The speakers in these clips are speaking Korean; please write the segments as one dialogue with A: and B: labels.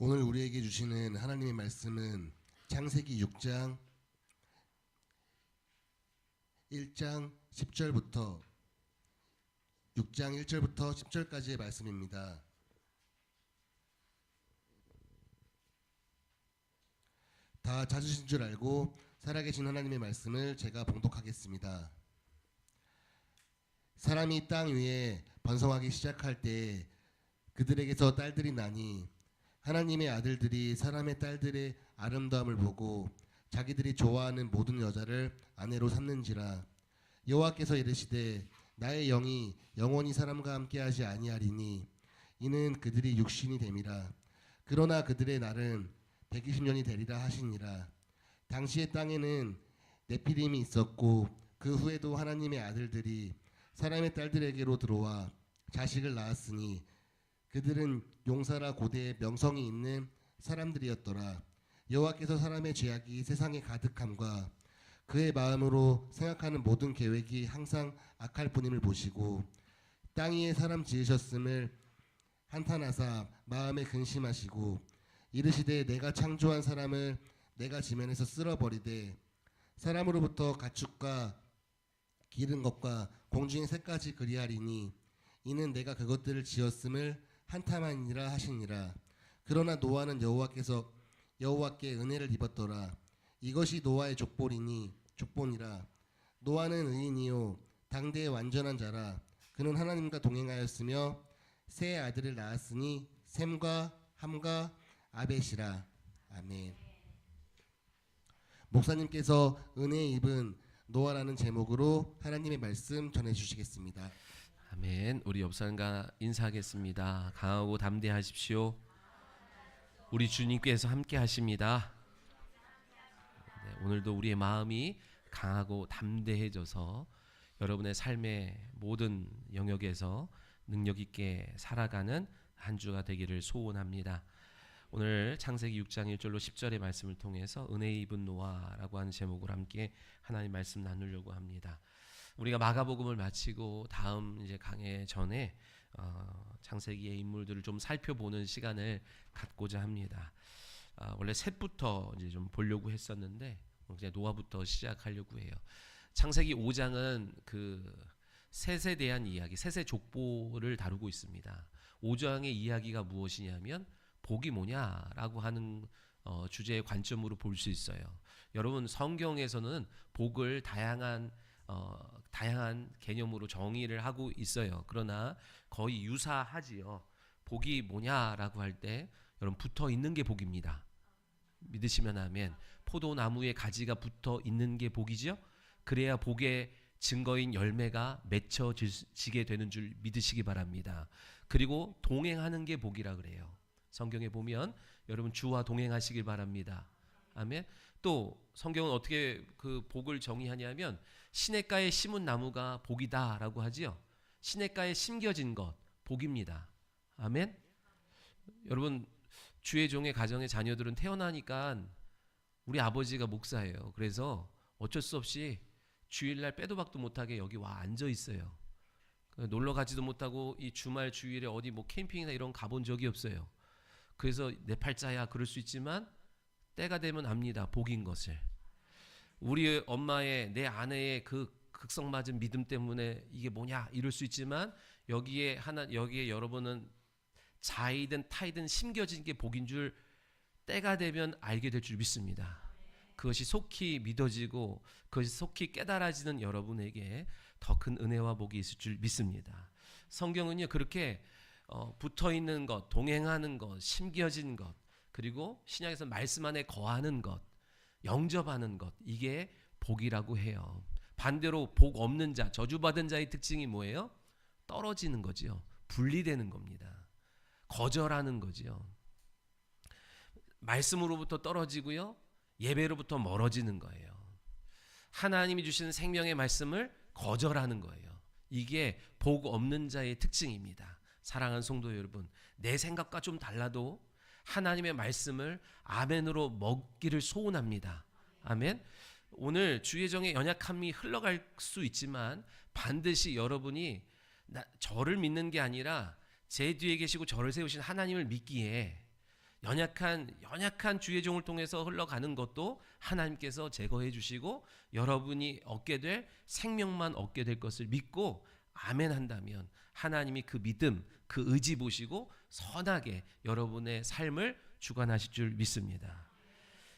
A: 오늘 우리에게 주시는 하나님의 말씀은 창세기 6장 1장 10절부터 6장 1절부터 10절까지의 말씀입니다. 다 찾으신 줄 알고 살아계신 하나님의 말씀을 제가 봉독하겠습니다. 사람이 땅 위에 번성하기 시작할 때 그들에게서 딸들이 나니 하나님의 아들들이 사람의 딸들의 아름다움을 보고 자기들이 좋아하는 모든 여자를 아내로 삼는지라. 여호와께서 이르시되 나의 영이 영원히 사람과 함께하지 아니하리니 이는 그들이 육신이 됨이라. 그러나 그들의 날은 120년이 되리라 하시니라. 당시의 땅에는 네피림이 있었고 그 후에도 하나님의 아들들이 사람의 딸들에게로 들어와 자식을 낳았으니 그들은 용사라 고대의 명성이 있는 사람들이었더라. 여호와께서 사람의 죄악이 세상에 가득함과 그의 마음으로 생각하는 모든 계획이 항상 악할 뿐임을 보시고 땅 위에 사람 지으셨음을 한탄하사 마음에 근심하시고 이르시되 내가 창조한 사람을 내가 지면에서 쓸어버리되 사람으로부터 가축과 기른 것과 공중의 새까지 그리하리니 이는 내가 그것들을 지었음을 한탄하니라 하시니라. 그러나 노아는 여호와께 은혜를 입었더라. 이것이 노아의 족본이라. 노아는 의인이요 당대의 완전한 자라. 그는 하나님과 동행하였으며 세 아들을 낳았으니 셈과 함과 아벳이라. 아멘. 목사님께서 은혜 입은 노아라는 제목으로 하나님의 말씀 전해주시겠습니다.
B: 아멘. 우리 옆 사람과 인사하겠습니다. 강하고 담대하십시오. 우리 주님께서 함께 하십니다. 네, 오늘도 우리의 마음이 강하고 담대해져서 여러분의 삶의 모든 영역에서 능력 있게 살아가는 한 주가 되기를 소원합니다. 오늘 창세기 6장 1절로 10절의 말씀을 통해서 은혜 입은 노아라고 하는 제목으로 함께 하나님 말씀 나누려고 합니다. 우리가 마가복음을 마치고 다음 이제 강해 전에 창세기의 인물들을 좀 살펴보는 시간을 갖고자 합니다. 원래 셋부터 이제 좀 보려고 했었는데 이제 노아부터 시작하려고 해요. 창세기 5장은 그 셋에 대한 이야기, 셋의 족보를 다루고 있습니다. 5장의 이야기가 무엇이냐면 복이 뭐냐라고 하는 주제의 관점으로 볼 수 있어요. 여러분 성경에서는 복을 다양한 개념으로 정의를 하고 있어요. 그러나 거의 유사하지요. 복이 뭐냐라고 할 때 여러분 붙어 있는 게 복입니다. 믿으시면 아멘. 포도나무에 가지가 붙어 있는 게 복이죠. 그래야 복의 증거인 열매가 맺혀지게 되는 줄 믿으시기 바랍니다. 그리고 동행하는 게 복이라 그래요. 성경에 보면 여러분 주와 동행하시길 바랍니다. 아멘. 또 성경은 어떻게 그 복을 정의하냐면 시냇가에 심은 나무가 복이다라고 하지요. 시냇가에 심겨진 것 복입니다. 아멘. 여러분 주의 종의 가정의 자녀들은 태어나니까 우리 아버지가 목사예요. 그래서 어쩔 수 없이 주일날 빼도 박도 못하게 여기 와 앉아 있어요. 놀러 가지도 못하고 이 주말 주일에 어디 뭐 캠핑이나 이런 가본 적이 없어요. 그래서 내 팔자야 그럴 수 있지만 때가 되면 압니다. 복인 것을. 우리 엄마의 내 아내의 그 극성맞은 믿음 때문에 이게 뭐냐 이럴 수 있지만 여기에 여러분은 자이든 타이든 심겨진 게 복인 줄 때가 되면 알게 될 줄 믿습니다. 그것이 속히 믿어지고 그것이 속히 깨달아지는 여러분에게 더 큰 은혜와 복이 있을 줄 믿습니다. 성경은요 그렇게 붙어있는 것, 동행하는 것, 심겨진 것, 그리고 신약에서 말씀 안에 거하는 것, 영접하는 것, 이게 복이라고 해요. 반대로 복 없는 자, 저주받은 자의 특징이 뭐예요? 떨어지는 거지요. 분리되는 겁니다. 거절하는 거지요. 말씀으로부터 떨어지고요. 예배로부터 멀어지는 거예요. 하나님이 주시는 생명의 말씀을 거절하는 거예요. 이게 복 없는 자의 특징입니다. 사랑하는 성도 여러분, 내 생각과 좀 달라도 하나님의 말씀을 아멘으로 먹기를 소원합니다. 아멘. 오늘 주의 정의 연약함이 흘러갈 수 있지만 반드시 여러분이 저를 믿는 게 아니라 제 뒤에 계시고 저를 세우신 하나님을 믿기에 연약한 주의 종을 통해서 흘러가는 것도 하나님께서 제거해 주시고 여러분이 얻게 될 생명만 얻게 될 것을 믿고 아멘 한다면 하나님이 그 믿음, 그 의지 보시고 선하게 여러분의 삶을 주관하실 줄 믿습니다.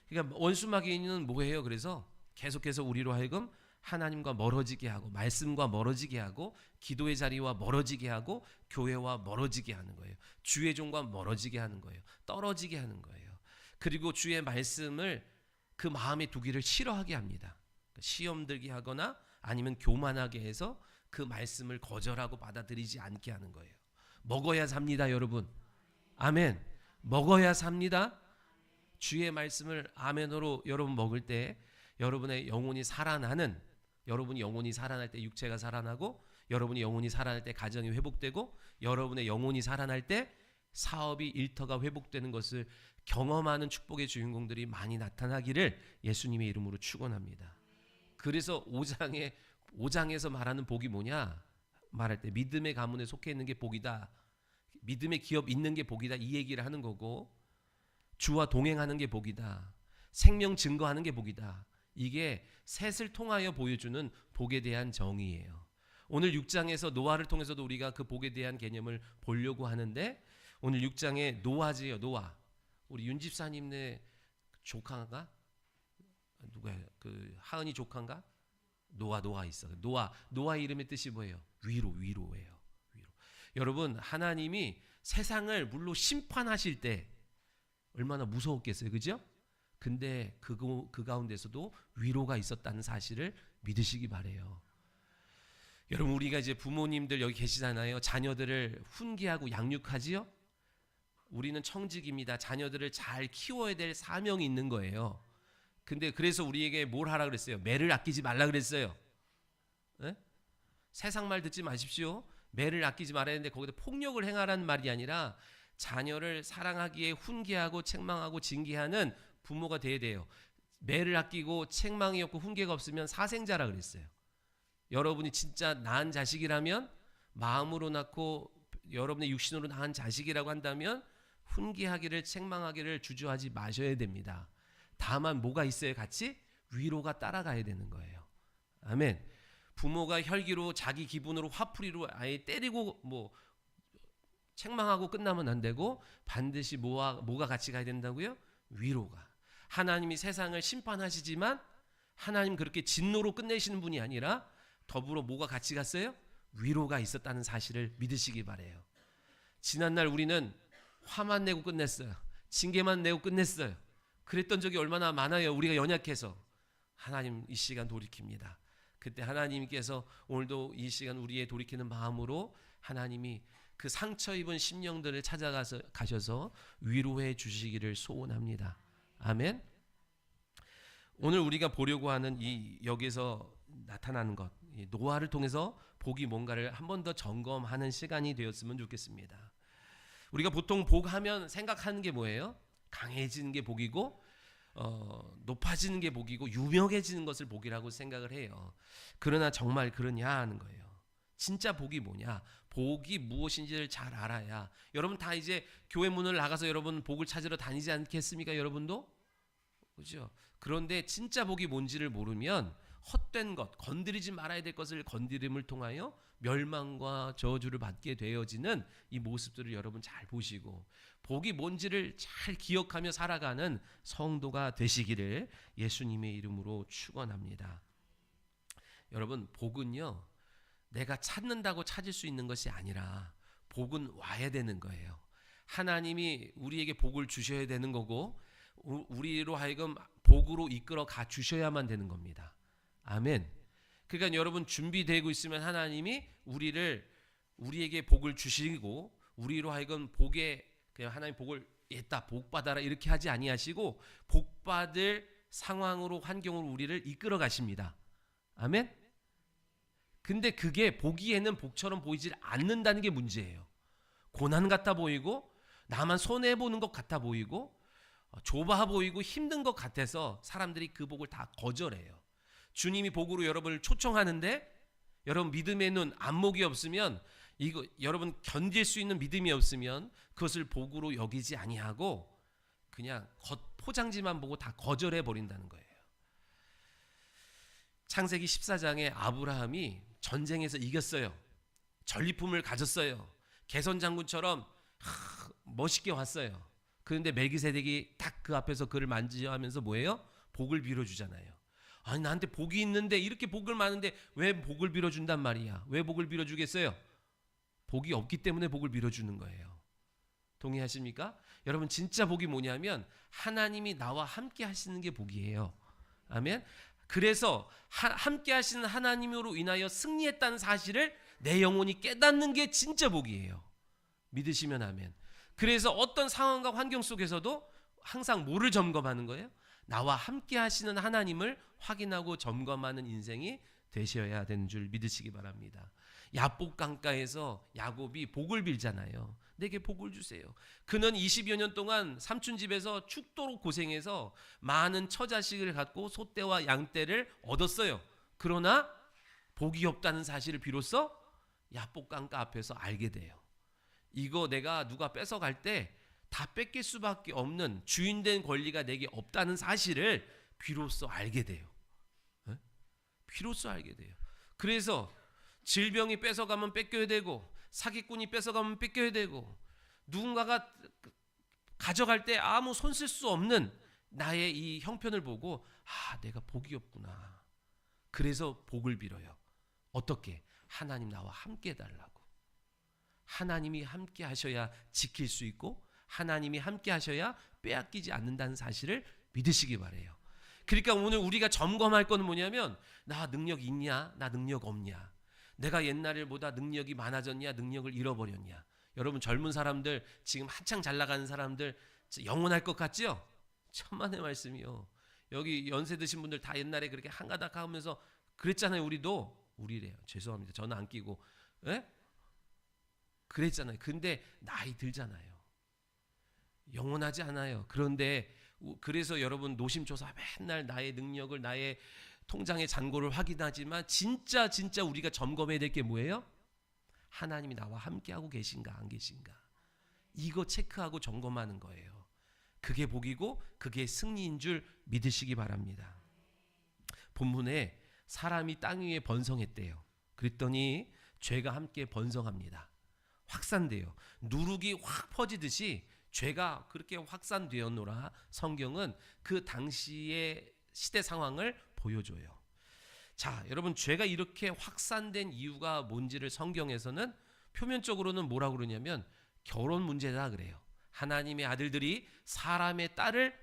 B: 그러니까 원수마귀는 뭐예요? 그래서 계속해서 우리로 하여금 하나님과 멀어지게 하고 말씀과 멀어지게 하고 기도의 자리와 멀어지게 하고 교회와 멀어지게 하는 거예요. 주의 종과 멀어지게 하는 거예요. 떨어지게 하는 거예요. 그리고 주의 말씀을 그 마음에 두기를 싫어하게 합니다. 시험 들게 하거나 아니면 교만하게 해서 그 말씀을 거절하고 받아들이지 않게 하는 거예요. 먹어야 삽니다, 여러분. 아멘. 먹어야 삽니다. 주의 말씀을 아멘으로 여러분 먹을 때 여러분의 영혼이 살아나는, 여러분이 영혼이 살아날 때 육체가 살아나고, 여러분이 영혼이 살아날 때 가정이 회복되고, 여러분의 영혼이 살아날 때 사업이 일터가 회복되는 것을 경험하는 축복의 주인공들이 많이 나타나기를 예수님의 이름으로 축원합니다. 그래서 5장에서 말하는 복이 뭐냐? 말할 때 믿음의 가문에 속해 있는 게 복이다. 믿음의 기업 있는 게 복이다. 이 얘기를 하는 거고, 주와 동행하는 게 복이다. 생명 증거하는 게 복이다. 이게 셋을 통하여 보여주는 복에 대한 정의예요. 오늘 6장에서 노아를 통해서도 우리가 그 복에 대한 개념을 보려고 하는데, 오늘 6장에 노아지요. 노아. 우리 윤 집사님네 조카가 누구야? 그 하은이 조카인가? 노아 있어. 노아 이름의 뜻이 뭐예요? 위로예요. 위로. 여러분, 하나님이 세상을 물로 심판하실 때 얼마나 무서웠겠어요, 그죠? 근데 그 가운데서도 위로가 있었다는 사실을 믿으시기 바래요. 여러분, 우리가 이제 부모님들 여기 계시잖아요. 자녀들을 훈계하고 양육하지요. 우리는 청직입니다. 자녀들을 잘 키워야 될 사명이 있는 거예요. 근데 그래서 우리에게 뭘 하라 그랬어요? 매를 아끼지 말라 그랬어요. 네? 세상 말 듣지 마십시오. 매를 아끼지 말아야 되는데 거기다 폭력을 행하라는 말이 아니라 자녀를 사랑하기에 훈계하고 책망하고 징계하는 부모가 돼야 돼요. 매를 아끼고 책망이 없고 훈계가 없으면 사생자라 그랬어요. 여러분이 진짜 낳은 자식이라면, 마음으로 낳고 여러분의 육신으로 낳은 자식이라고 한다면 훈계하기를 책망하기를 주저하지 마셔야 됩니다. 다만 뭐가 있어요? 같이 위로가 따라가야 되는 거예요. 아멘. 부모가 혈기로 자기 기분으로 화풀이로 아예 때리고 책망하고 끝나면 안 되고, 반드시 뭐가 같이 가야 된다고요? 위로가. 하나님이 세상을 심판하시지만 하나님 그렇게 진노로 끝내시는 분이 아니라 더불어 뭐가 같이 갔어요? 위로가 있었다는 사실을 믿으시기 바래요. 지난날 우리는 화만 내고 끝냈어요. 징계만 내고 끝냈어요. 그랬던 적이 얼마나 많아요. 우리가 연약해서. 하나님 이 시간 돌이킵니다. 그때 하나님께서 오늘도 이 시간 우리의 돌이키는 마음으로 하나님이 그 상처 입은 심령들을 가셔서 위로해 주시기를 소원합니다. 아멘. 오늘 우리가 보려고 하는 이 여기서 나타나는 것, 이 노아를 통해서 복이 뭔가를 한 번 더 점검하는 시간이 되었으면 좋겠습니다. 우리가 보통 복하면 생각하는 게 뭐예요? 강해지는 게 복이고, 높아지는 게 복이고, 유명해지는 것을 복이라고 생각을 해요. 그러나 정말 그러냐 하는 거예요. 진짜 복이 뭐냐? 복이 무엇인지를 잘 알아야, 여러분 다 이제 교회 문을 나가서 여러분 복을 찾으러 다니지 않겠습니까? 여러분도? 그죠? 그런데 진짜 복이 뭔지를 모르면 헛된 것, 건드리지 말아야 될 것을 건드림을 통하여 멸망과 저주를 받게 되어지는 이 모습들을 여러분 잘 보시고, 복이 뭔지를 잘 기억하며 살아가는 성도가 되시기를 예수님의 이름으로 축원합니다. 여러분, 복은요, 내가 찾는다고 찾을 수 있는 것이 아니라 복은 와야 되는 거예요. 하나님이 우리에게 복을 주셔야 되는 거고, 우리로 하여금 복으로 이끌어 가 주셔야만 되는 겁니다. 아멘. 그러니까 여러분 준비되고 있으면 하나님이 우리에게 복을 주시고, 우리로 하여금 그냥 하나님 복을 했다, 복 받아라 이렇게 하지 아니하시고 복 받을 상황으로, 환경으로 우리를 이끌어 가십니다. 아멘. 근데 그게 보기에는 복처럼 보이질 않는다는 게 문제예요. 고난 같아 보이고, 나만 손해 보는 것 같아 보이고, 좁아 보이고 힘든 것 같아서 사람들이 그 복을 다 거절해요. 주님이 복으로 여러분을 초청하는데, 여러분 믿음의 눈, 안목이 없으면, 여러분 견딜 수 있는 믿음이 없으면 그것을 복으로 여기지 아니하고 그냥 겉 포장지만 보고 다 거절해 버린다는 거예요. 창세기 14장에 아브라함이 전쟁에서 이겼어요. 전리품을 가졌어요. 개선 장군처럼 멋있게 왔어요. 그런데 멜기세덱이 딱 그 앞에서 그를 만지하면서 뭐예요? 복을 빌어주잖아요. 아니 나한테 복이 있는데 이렇게 복을 많은데 왜 복을 빌어준단 말이야? 왜 복을 빌어주겠어요? 복이 없기 때문에 복을 빌어주는 거예요. 동의하십니까? 여러분 진짜 복이 뭐냐면 하나님이 나와 함께 하시는 게 복이에요. 아멘. 그래서 함께 하시는 하나님으로 인하여 승리했다는 사실을 내 영혼이 깨닫는 게 진짜 복이에요. 믿으시면 아멘. 그래서 어떤 상황과 환경 속에서도 항상 뭐를 점검하는 거예요? 나와 함께 하시는 하나님을 확인하고 점검하는 인생이 되셔야 되는 줄 믿으시기 바랍니다. 야복 강가에서 야곱이 복을 빌잖아요. 내게 복을 주세요. 그는 20여 년 동안 삼촌 집에서 죽도록 고생해서 많은 처자식을 갖고 소떼와 양떼를 얻었어요. 그러나 복이 없다는 사실을 비로소 야복 강가 앞에서 알게 돼요. 이거 내가 누가 뺏어갈 때 다 뺏길 수밖에 없는 주인된 권리가 내게 없다는 사실을 비로소 알게 돼요. 비로소 알게 돼요. 그래서 질병이 뺏어가면 뺏겨야 되고 사기꾼이 뺏어가면 뺏겨야 되고 누군가가 가져갈 때 아무 손 쓸 수 없는 나의 이 형편을 보고 내가 복이 없구나. 그래서 복을 빌어요. 어떻게? 하나님 나와 함께 해달라고. 하나님이 함께 하셔야 지킬 수 있고 하나님이 함께 하셔야 빼앗기지 않는다는 사실을 믿으시기 바라요. 그러니까 오늘 우리가 점검할 거는 뭐냐면 나 능력 있냐? 나 능력 없냐? 내가 옛날보다 능력이 많아졌냐? 능력을 잃어버렸냐? 여러분 젊은 사람들 지금 한창 잘 나가는 사람들 영원할 것 같죠? 천만의 말씀이요. 여기 연세 드신 분들 다 옛날에 그렇게 한가닥 하면서 그랬잖아요. 우리래요. 죄송합니다. 저는 안 끼고 그랬잖아요. 근데 나이 들잖아요. 영원하지 않아요. 그런데 그래서 여러분 노심초사 맨날 나의 능력을 나의 통장의 잔고를 확인하지만 진짜 우리가 점검해야 될 게 뭐예요? 하나님이 나와 함께하고 계신가 안 계신가 이거 체크하고 점검하는 거예요. 그게 복이고 그게 승리인 줄 믿으시기 바랍니다. 본문에 사람이 땅 위에 번성했대요. 그랬더니 죄가 함께 번성합니다. 확산돼요. 누룩이 확 퍼지듯이 죄가 그렇게 확산되었노라. 성경은 그 당시의 시대 상황을 보여줘요. 자, 여러분 죄가 이렇게 확산된 이유가 뭔지를 성경에서는 표면적으로는 뭐라고 그러냐면 결혼 문제다 그래요. 하나님의 아들들이 사람의 딸을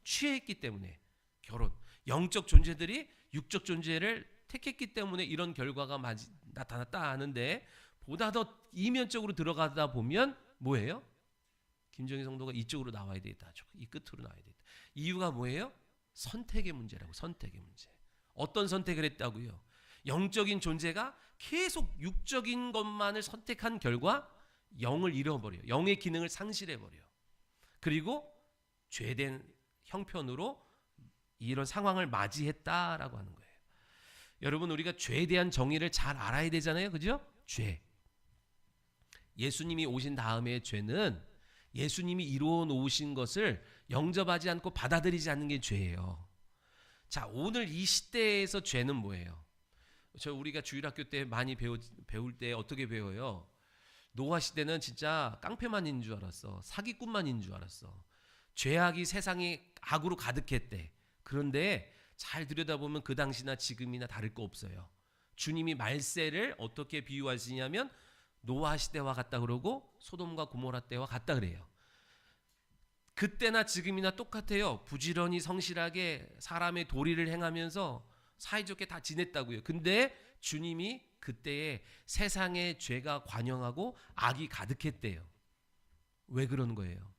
B: 취했기 때문에 결혼, 영적 존재들이 육적 존재를 택했기 때문에 이런 결과가 나타났다 하는데 보다 더 이면적으로 들어가다 보면 뭐예요? 김정희 성도가 이쪽으로 나와야 되겠다. 이 끝으로 나와야 되겠다. 이유가 뭐예요? 선택의 문제라고. 선택의 문제. 어떤 선택을 했다고요? 영적인 존재가 계속 육적인 것만을 선택한 결과 영을 잃어버려요. 영의 기능을 상실해버려요. 그리고 죄된 형편으로 이런 상황을 맞이했다라고 하는 거예요. 여러분 우리가 죄에 대한 정의를 잘 알아야 되잖아요. 그죠? 죄. 예수님이 오신 다음에 죄는 예수님이 이루어 놓으신 것을 영접하지 않고 받아들이지 않는 게 죄예요. 자, 오늘 이 시대에서 죄는 뭐예요? 우리가 주일학교 때 많이 배울 때 어떻게 배워요? 노아 시대는 진짜 깡패만인 줄 알았어. 사기꾼만인 줄 알았어. 죄악이 세상에 악으로 가득했대. 그런데 잘 들여다보면 그 당시나 지금이나 다를 거 없어요. 주님이 말세를 어떻게 비유하시냐면 노아 시대와 같다 그러고 소돔과 고모라 때와 같다 그래요. 그때나 지금이나 똑같아요. 부지런히 성실하게 사람의 도리를 행하면서 사이좋게 다 지냈다고요. 근데 주님이 그때에 세상의 죄가 관영하고 악이 가득했대요. 왜 그런 거예요?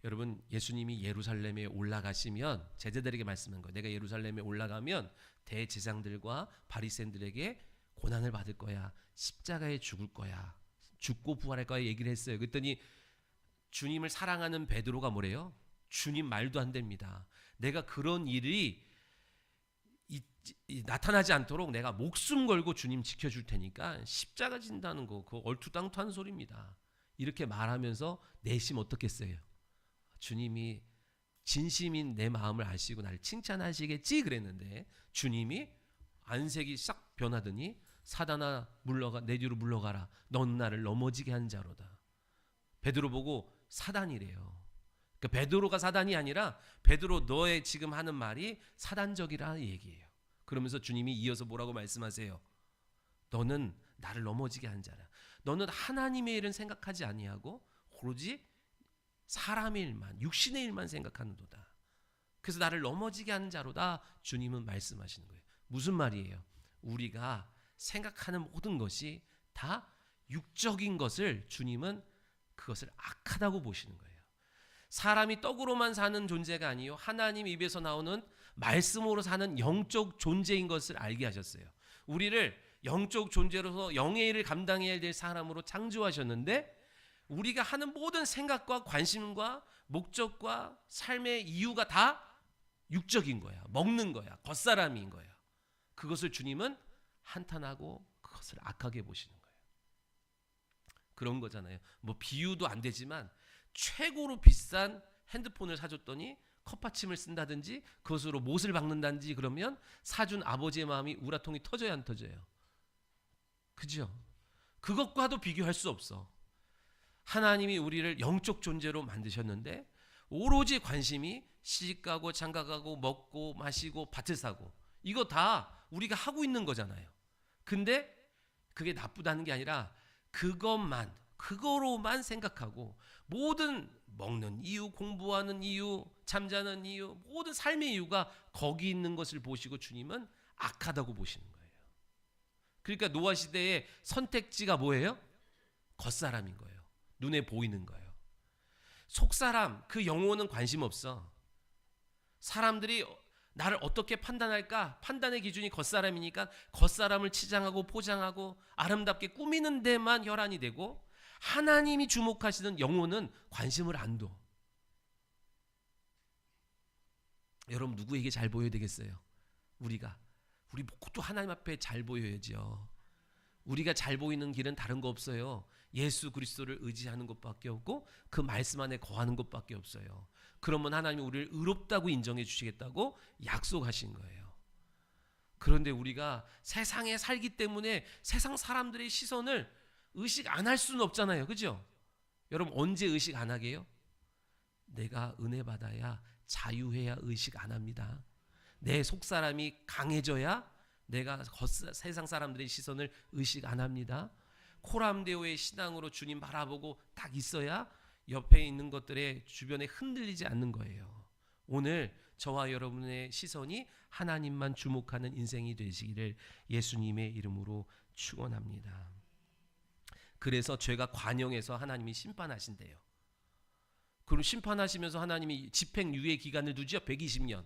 B: 여러분 예수님이 예루살렘에 올라가시면 제자들에게 말씀한 거예요. 내가 예루살렘에 올라가면 대제사장들과 바리새인들에게 고난을 받을 거야. 십자가에 죽을 거야. 죽고 부활할 거야 얘기를 했어요. 그랬더니 주님을 사랑하는 베드로가 뭐래요? 주님 말도 안 됩니다. 내가 그런 일이 나타나지 않도록 내가 목숨 걸고 주님 지켜줄 테니까 십자가 진다는 거 그거 얼토당토한 소리입니다. 이렇게 말하면서 내심 어떻겠어요? 주님이 진심인 내 마음을 아시고 나를 칭찬하시겠지 그랬는데 주님이 안색이 싹 변하더니 사단아 물러가 내 뒤로 물러가라. 넌 나를 넘어지게 한 자로다. 베드로 보고 사단이래요. 그러니까 베드로가 사단이 아니라 베드로 너의 지금 하는 말이 사단적이라는 얘기예요. 그러면서 주님이 이어서 뭐라고 말씀하세요? 너는 나를 넘어지게 한 자라. 너는 하나님의 일은 생각하지 아니하고 오로지 사람의 일만, 육신의 일만 생각하는도다. 그래서 나를 넘어지게 하는 자로다. 주님은 말씀하시는 거예요. 무슨 말이에요? 우리가 생각하는 모든 것이 다 육적인 것을 주님은 그것을 악하다고 보시는 거예요. 사람이 떡으로만 사는 존재가 아니요 하나님 입에서 나오는 말씀으로 사는 영적 존재인 것을 알게 하셨어요. 우리를 영적 존재로서 영의 일을 감당해야 될 사람으로 창조하셨는데 우리가 하는 모든 생각과 관심과 목적과 삶의 이유가 다 육적인 거야. 먹는 거야. 겉사람인 거야. 그것을 주님은 한탄하고 그것을 악하게 보시는 거예요. 그런 거잖아요. 뭐 비유도 안 되지만 최고로 비싼 핸드폰을 사줬더니 컵받침을 쓴다든지 그것으로 못을 박는다든지 그러면 사준 아버지의 마음이 우라통이 터져야 안 터져요? 그죠? 그것과도 비교할 수 없어. 하나님이 우리를 영적 존재로 만드셨는데 오로지 관심이 시집가고 장가가고 먹고 마시고 밭을 사고 이거 다 우리가 하고 있는 거잖아요. 근데 그게 나쁘다는 게 아니라 그거로만 생각하고 모든 먹는 이유, 공부하는 이유, 잠자는 이유, 모든 삶의 이유가 거기 있는 것을 보시고 주님은 악하다고 보시는 거예요. 그러니까 노아 시대의 선택지가 뭐예요? 겉사람인 거예요. 눈에 보이는 거예요. 속사람, 그 영혼은 관심 없어. 사람들이 나를 어떻게 판단할까? 판단의 기준이 겉사람이니까 겉사람을 치장하고 포장하고 아름답게 꾸미는 데만 혈안이 되고 하나님이 주목하시는 영혼은 관심을 안 둬. 여러분 누구에게 잘 보여야 되겠어요? 우리 모두 하나님 앞에 잘 보여야죠. 우리가 잘 보이는 길은 다른 거 없어요. 예수 그리스도를 의지하는 것밖에 없고 그 말씀 안에 거하는 것밖에 없어요. 그러면 하나님이 우리를 의롭다고 인정해 주시겠다고 약속하신 거예요. 그런데 우리가 세상에 살기 때문에 세상 사람들의 시선을 의식 안 할 수는 없잖아요. 그죠? 여러분 언제 의식 안 하게요? 내가 은혜 받아야 자유해야 의식 안 합니다. 내 속사람이 강해져야 내가 세상 사람들의 시선을 의식 안 합니다. 코람데오의 신앙으로 주님 바라보고 딱 있어야 옆에 있는 것들의 주변에 흔들리지 않는 거예요. 오늘 저와 여러분의 시선이 하나님만 주목하는 인생이 되시기를 예수님의 이름으로 축원합니다. 그래서 죄가 관영해서 하나님이 심판하신대요. 그럼 심판하시면서 하나님이 집행유예 기간을 두죠. 120년.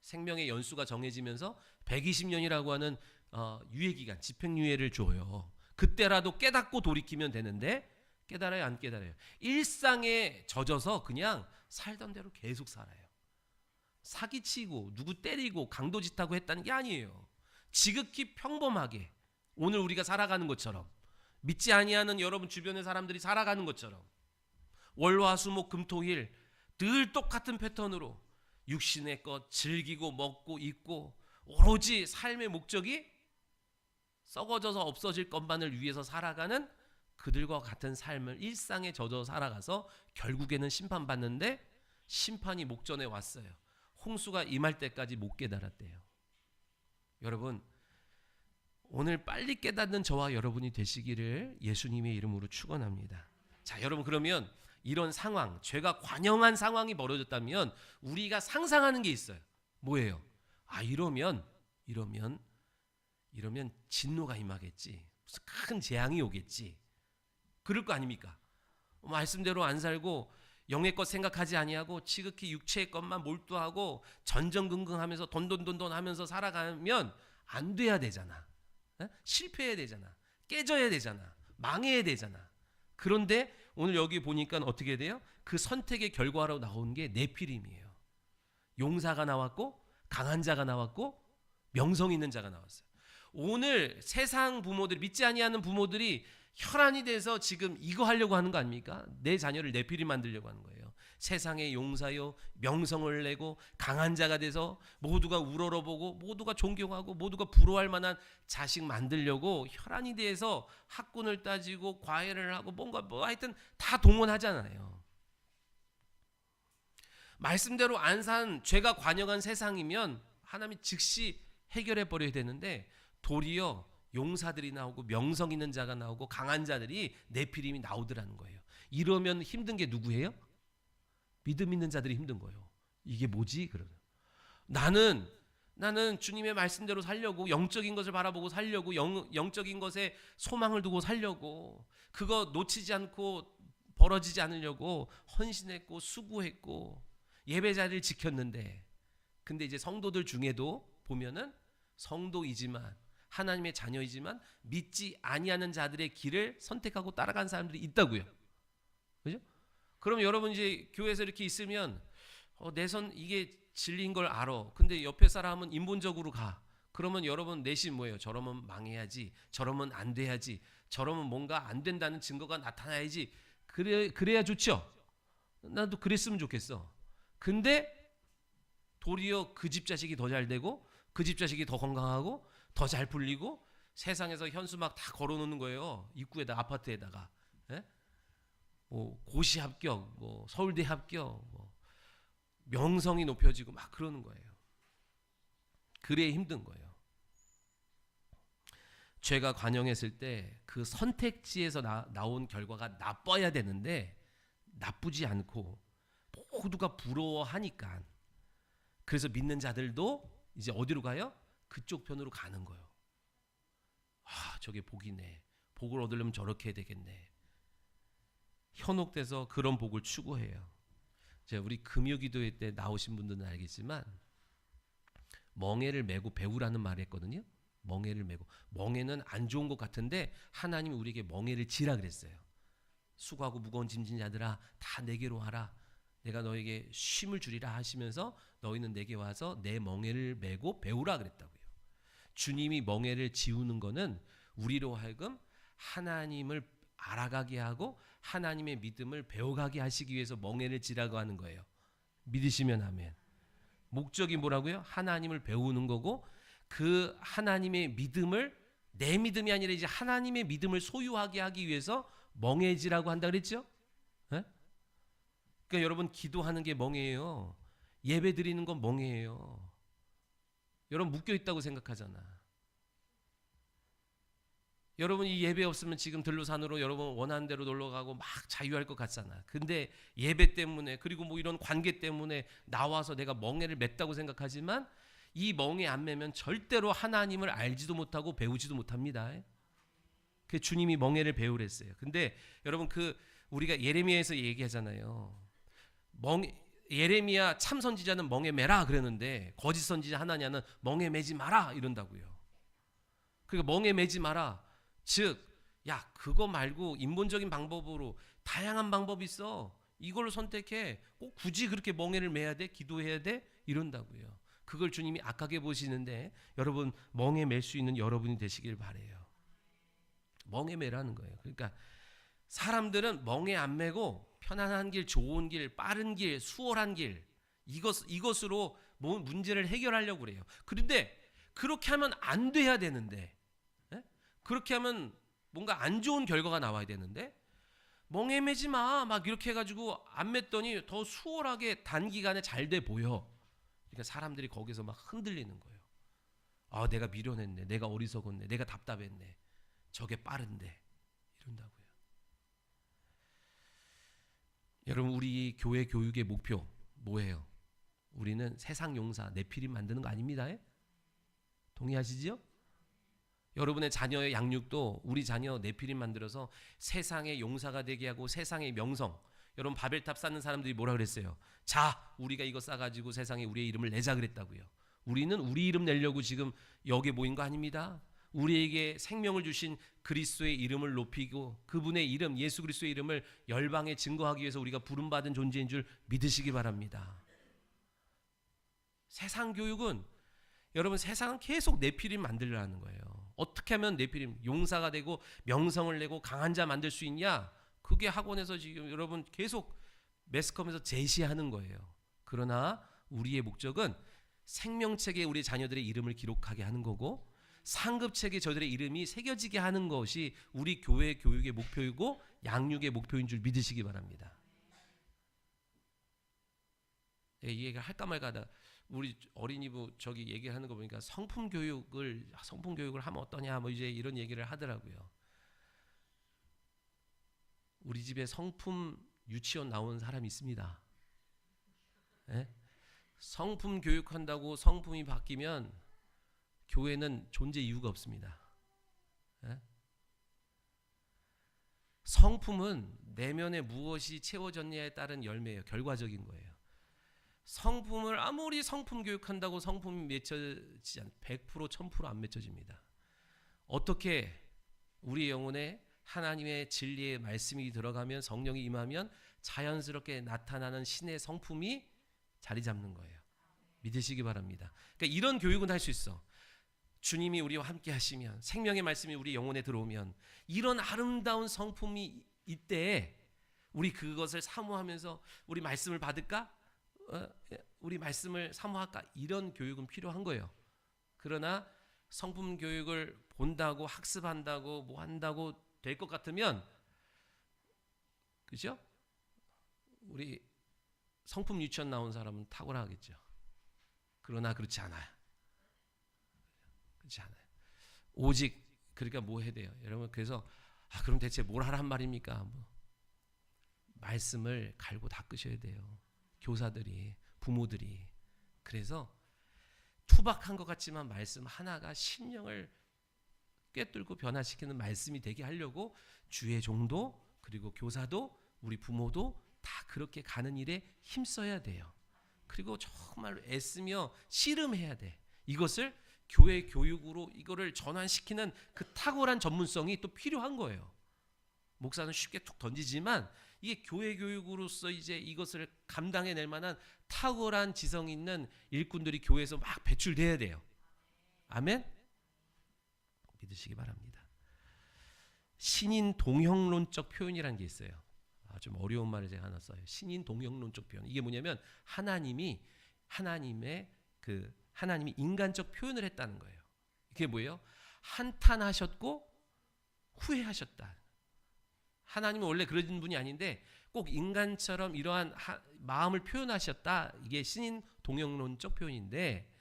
B: 생명의 연수가 정해지면서 120년이라고 하는 유예기간, 집행유예를 줘요. 그때라도 깨닫고 돌이키면 되는데 깨달아요, 안 깨달아요? 일상에 젖어서 그냥 살던 대로 계속 살아요. 사기치고 누구 때리고 강도짓하고 했다는 게 아니에요. 지극히 평범하게 오늘 우리가 살아가는 것처럼, 믿지 아니하는 여러분 주변의 사람들이 살아가는 것처럼 월화수목금토일 늘 똑같은 패턴으로 육신의 것 즐기고 먹고 입고 오로지 삶의 목적이 썩어져서 없어질 것만을 위해서 살아가는 그들과 같은 삶을 일상에 젖어 살아가서 결국에는 심판받는데 심판이 목전에 왔어요. 홍수가 임할 때까지 못 깨달았대요. 여러분 오늘 빨리 깨닫는 저와 여러분이 되시기를 예수님의 이름으로 축원합니다. 자, 여러분 그러면 이런 상황, 죄가 관영한 상황이 벌어졌다면 우리가 상상하는 게 있어요. 뭐예요? 아, 이러면 진노가 임하겠지. 무슨 큰 재앙이 오겠지. 그럴 거 아닙니까? 말씀대로 안 살고 영의 것 생각하지 아니하고 지극히 육체의 것만 몰두하고 전전긍긍하면서 돈돈돈돈 하면서 살아가면 안 돼야 되잖아. 실패해야 되잖아. 깨져야 되잖아. 망해야 되잖아. 그런데 오늘 여기 보니까 어떻게 돼요? 그 선택의 결과로 나온 게 네피림이에요. 용사가 나왔고 강한 자가 나왔고 명성 있는 자가 나왔어요. 오늘 세상 부모들, 믿지 아니하는 부모들이 혈안이 돼서 지금 이거 하려고 하는 거 아닙니까? 내 자녀를 내피리 만들려고 하는 거예요. 세상의 용사요 명성을 내고 강한 자가 돼서 모두가 우러러보고 모두가 존경하고 모두가 부러워할 만한 자식 만들려고 혈안이 돼서 학군을 따지고 과외를 하고 뭔가 뭐 하여튼 다 동원하잖아요. 말씀대로 안 산 죄가 관영한 세상이면 하나님이 즉시 해결해 버려야 되는데 도리어 용사들이 나오고 명성 있는 자가 나오고 강한 자들이 네피림이 나오더라는 거예요. 이러면 힘든 게 누구예요? 믿음 있는 자들이 힘든 거예요. 이게 뭐지? 그러면 나는 주님의 말씀대로 살려고 영적인 것을 바라보고 살려고 영적인 것에 소망을 두고 살려고 그거 놓치지 않고 벌어지지 않으려고 헌신했고 수고했고 예배 자리를 지켰는데 근데 이제 성도들 중에도 보면은 성도이지만 하나님의 자녀이지만 믿지 아니하는 자들의 길을 선택하고 따라간 사람들이 있다고요. 그죠? 그럼 여러분 이제 교회에서 이렇게 있으면 내 선 이게 진리인 걸 알아. 근데 옆에 사람은 인본적으로 가. 그러면 여러분 내심 뭐예요? 저러면 망해야지. 저러면 안 돼야지. 저러면 뭔가 안 된다는 증거가 나타나야지. 그래야 좋죠. 나도 그랬으면 좋겠어. 근데 도리어 그 집 자식이 더 잘 되고 그 집 자식이 더 건강하고 더 잘 풀리고 세상에서 현수막 다 걸어놓는 거예요. 입구에다 아파트에다가 뭐 고시 합격, 뭐 서울대 합격, 뭐 명성이 높여지고 막 그러는 거예요. 그래야 힘든 거예요. 죄가 관영했을 때 그 선택지에서 나온 결과가 나빠야 되는데 나쁘지 않고 모두가 부러워하니까 그래서 믿는 자들도 이제 어디로 가요? 그쪽 편으로 가는 거예요. 아, 저게 복이네. 복을 얻으려면 저렇게 해야 되겠네. 현혹돼서 그런 복을 추구해요. 제가 우리 금요기도회 때 나오신 분들은 알겠지만 멍에를 메고 배우라는 말을 했거든요. 멍에를 메고. 멍에는 안 좋은 것 같은데 하나님이 우리에게 멍에를 지라 그랬어요. 수고하고 무거운 짐진 자들아 다 내게로 와라. 내가 너에게 쉼을 주리라 하시면서 너희는 내게 와서 내 멍에를 메고 배우라 그랬다고요. 주님이 멍에를 지우는 거는 우리로 하여금 하나님을 알아가게 하고 하나님의 믿음을 배워가게 하시기 위해서 멍에를 지라고 하는 거예요. 믿으시면 아멘. 목적이 뭐라고요? 하나님을 배우는 거고 그 하나님의 믿음을 내 믿음이 아니라 이제 하나님의 믿음을 소유하게 하기 위해서 멍에지라고 한다 그랬죠? 네? 그러니까 여러분 기도하는 게 멍에예요. 예배 드리는 건 멍에예요. 여러분 묶여 있다고 생각하잖아. 여러분 이 예배 없으면 지금 들로산으로 여러분 원하는 대로 놀러 가고 막 자유할 것 같잖아. 근데 예배 때문에 그리고 뭐 이런 관계 때문에 나와서 내가 멍에를 맸다고 생각하지만 이 멍에 안 매면 절대로 하나님을 알지도 못하고 배우지도 못합니다. 그 주님이 멍에를 배우랬어요. 근데 여러분 그 우리가 예레미야에서 얘기하잖아요. 예레미야 참 선지자는 멍에 매라 그러는데 거짓 선지자 하나냐는 멍에 매지 마라 이런다고요. 그러니까 멍에 매지 마라. 즉, 야 그거 말고 인본적인 방법으로 다양한 방법이 있어. 이걸로 선택해. 꼭 굳이 그렇게 멍에를 매야 돼? 기도해야 돼? 이런다고요. 그걸 주님이 악하게 보시는데 여러분 멍에 맬 수 있는 여러분이 되시길 바래요. 멍에 매라는 거예요. 그러니까 사람들은 멍에 안 매고 편안한 길, 좋은 길, 빠른 길, 수월한 길 이것으로 문제를 해결하려고 그래요. 그런데 그렇게 하면 안 돼야 되는데 그렇게 하면 뭔가 안 좋은 결과가 나와야 되는데 멍에 매지 마 막 이렇게 해가지고 안 맸더니 더 수월하게 단기간에 잘 돼 보여. 그러니까 사람들이 거기서 막 흔들리는 거예요. 아 내가 미련했네, 내가 어리석었네, 내가 답답했네, 저게 빠른데 이런다고요. 여러분 우리 교회 교육의 목표 뭐예요? 우리는 세상 용사 네피림 만드는 거 아닙니다. 동의하시지요? 여러분의 자녀의 양육도 우리 자녀 네피림 만들어서 세상의 용사가 되게 하고 세상의 명성. 여러분 바벨탑 쌓는 사람들이 뭐라 그랬어요? 자 우리가 이거 쌓아가지고 세상에 우리의 이름을 내자 그랬다고요. 우리는 우리 이름 내려고 지금 여기에 모인 거 아닙니다. 우리에게 생명을 주신 그리스도의 이름을 높이고 그분의 이름 예수 그리스도의 이름을 열방에 증거하기 위해서 우리가 부름받은 존재인 줄 믿으시기 바랍니다. 세상 교육은 여러분 세상은 계속 네피림 만들려는 거예요. 어떻게 하면 네피림 용사가 되고 명성을 내고 강한 자 만들 수 있냐? 그게 학원에서 지금 여러분 계속 매스컴에서 제시하는 거예요. 그러나 우리의 목적은 생명책에 우리 자녀들의 이름을 기록하게 하는 거고 상급책에 저들의 이름이 새겨지게 하는 것이 우리 교회 교육의 목표이고 양육의 목표인 줄 믿으시기 바랍니다. 이 얘기를 할까 말까 하다 우리 어린이부 저기 얘기하는 거 보니까 성품 교육을 하면 어떠냐 뭐 이제 이런 얘기를 하더라고요. 우리 집에 성품 유치원 나오는 사람이 있습니다. 예? 성품 교육한다고 성품이 바뀌면 교회는 존재 이유가 없습니다. 예? 성품은 내면에 무엇이 채워졌냐에 따른 열매예요. 결과적인 거예요. 성품을 아무리 성품 교육한다고 성품이 맺혀지지 않 100% 1000%안 맺혀집니다. 어떻게 우리 영혼에 하나님의 진리의 말씀이 들어가면 성령이 임하면 자연스럽게 나타나는 신의 성품이 자리 잡는 거예요. 믿으시기 바랍니다. 그러니까 이런 교육은 할 수 있어. 주님이 우리와 함께 하시면 생명의 말씀이 우리 영혼에 들어오면 이런 아름다운 성품이 이때에 우리 그것을 사모하면서 우리 말씀을 받을까? 우리 말씀을 사모할까? 이런 교육은 필요한 거예요. 그러나 성품 교육을 본다고 학습한다고 뭐 한다고 될 것 같으면 그죠? 우리 성품 유치원 나온 사람은 탁월하겠죠. 그러나 그렇지 않아요. 그렇지 않아요. 오직 그러니까 뭐 해야 돼요? 여러분 그래서 그럼 대체 뭘 하란 말입니까? 뭐 말씀을 갈고 닦으셔야 돼요. 교사들이 부모들이. 그래서 투박한 것 같지만 말씀 하나가 심령을 꿰뚫고 변화시키는 말씀이 되게 하려고 주의 종도 그리고 교사도 우리 부모도 다 그렇게 가는 일에 힘써야 돼요. 그리고 정말 애쓰며 씨름해야 돼. 이것을 교회 교육으로 이거를 전환시키는 그 탁월한 전문성이 또 필요한 거예요. 목사는 쉽게 툭 던지지만 이게 교회 교육으로서 이제 이것을 감당해낼 만한 탁월한 지성 있는 일꾼들이 교회에서 막 배출돼야 돼요. 아멘? 믿으시기 바랍니다. 신인 동형론적 표현이라는 게 있어요. 좀 어려운 말을 제가 하나 써요. 신인 동형론적 표현. 이게 뭐냐면 하나님이 인간적 표현을 했다는 거예요. 이게 뭐예요? 한탄하셨고 후회하셨다. 하나님은 원래 그런 분이 아닌데 꼭 인간처럼 이러한 마음을 표현하셨다. 이게 신인 동형론적 표현인데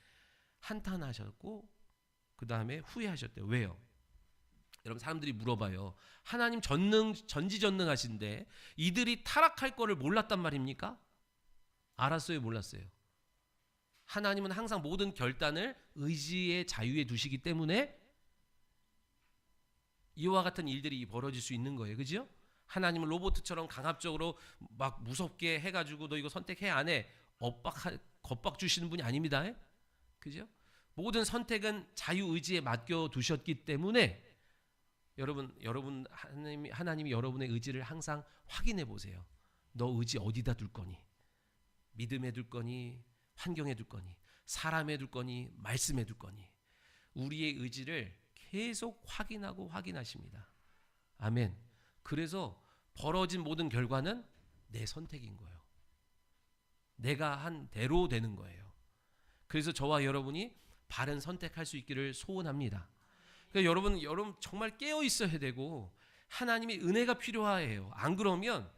B: 한탄하셨고 그 다음에 후회하셨대요. 왜요? 여러분 사람들이 물어봐요. 하나님 전지전능하신데 이들이 타락할 거를 몰랐단 말입니까? 알았어요? 몰랐어요? 하나님은 항상 모든 결단을 의지의 자유에 두시기 때문에 이와 같은 일들이 벌어질 수 있는 거예요. 그죠? 하나님은 로봇처럼 강압적으로 막 무섭게 해가지고 너 이거 선택해 안 해. 겁박 주시는 분이 아닙니다. 그죠? 모든 선택은 자유의지에 맡겨 두셨기 때문에 여러분 하나님이 여러분의 의지를 항상 확인해 보세요. 너 의지 어디다 둘 거니? 믿음에 둘 거니? 환경에 둘 거니? 사람에 둘 거니? 말씀에 둘 거니? 우리의 의지를 계속 확인하십니다. 아멘. 그래서 벌어진 모든 결과는 내 선택인 거예요. 내가 한 대로 되는 거예요. 그래서 저와 여러분이 바른 선택할 수 있기를 소원합니다. 그러니까 여러분 정말 깨어 있어야 되고 하나님의 은혜가 필요해요. 안 그러면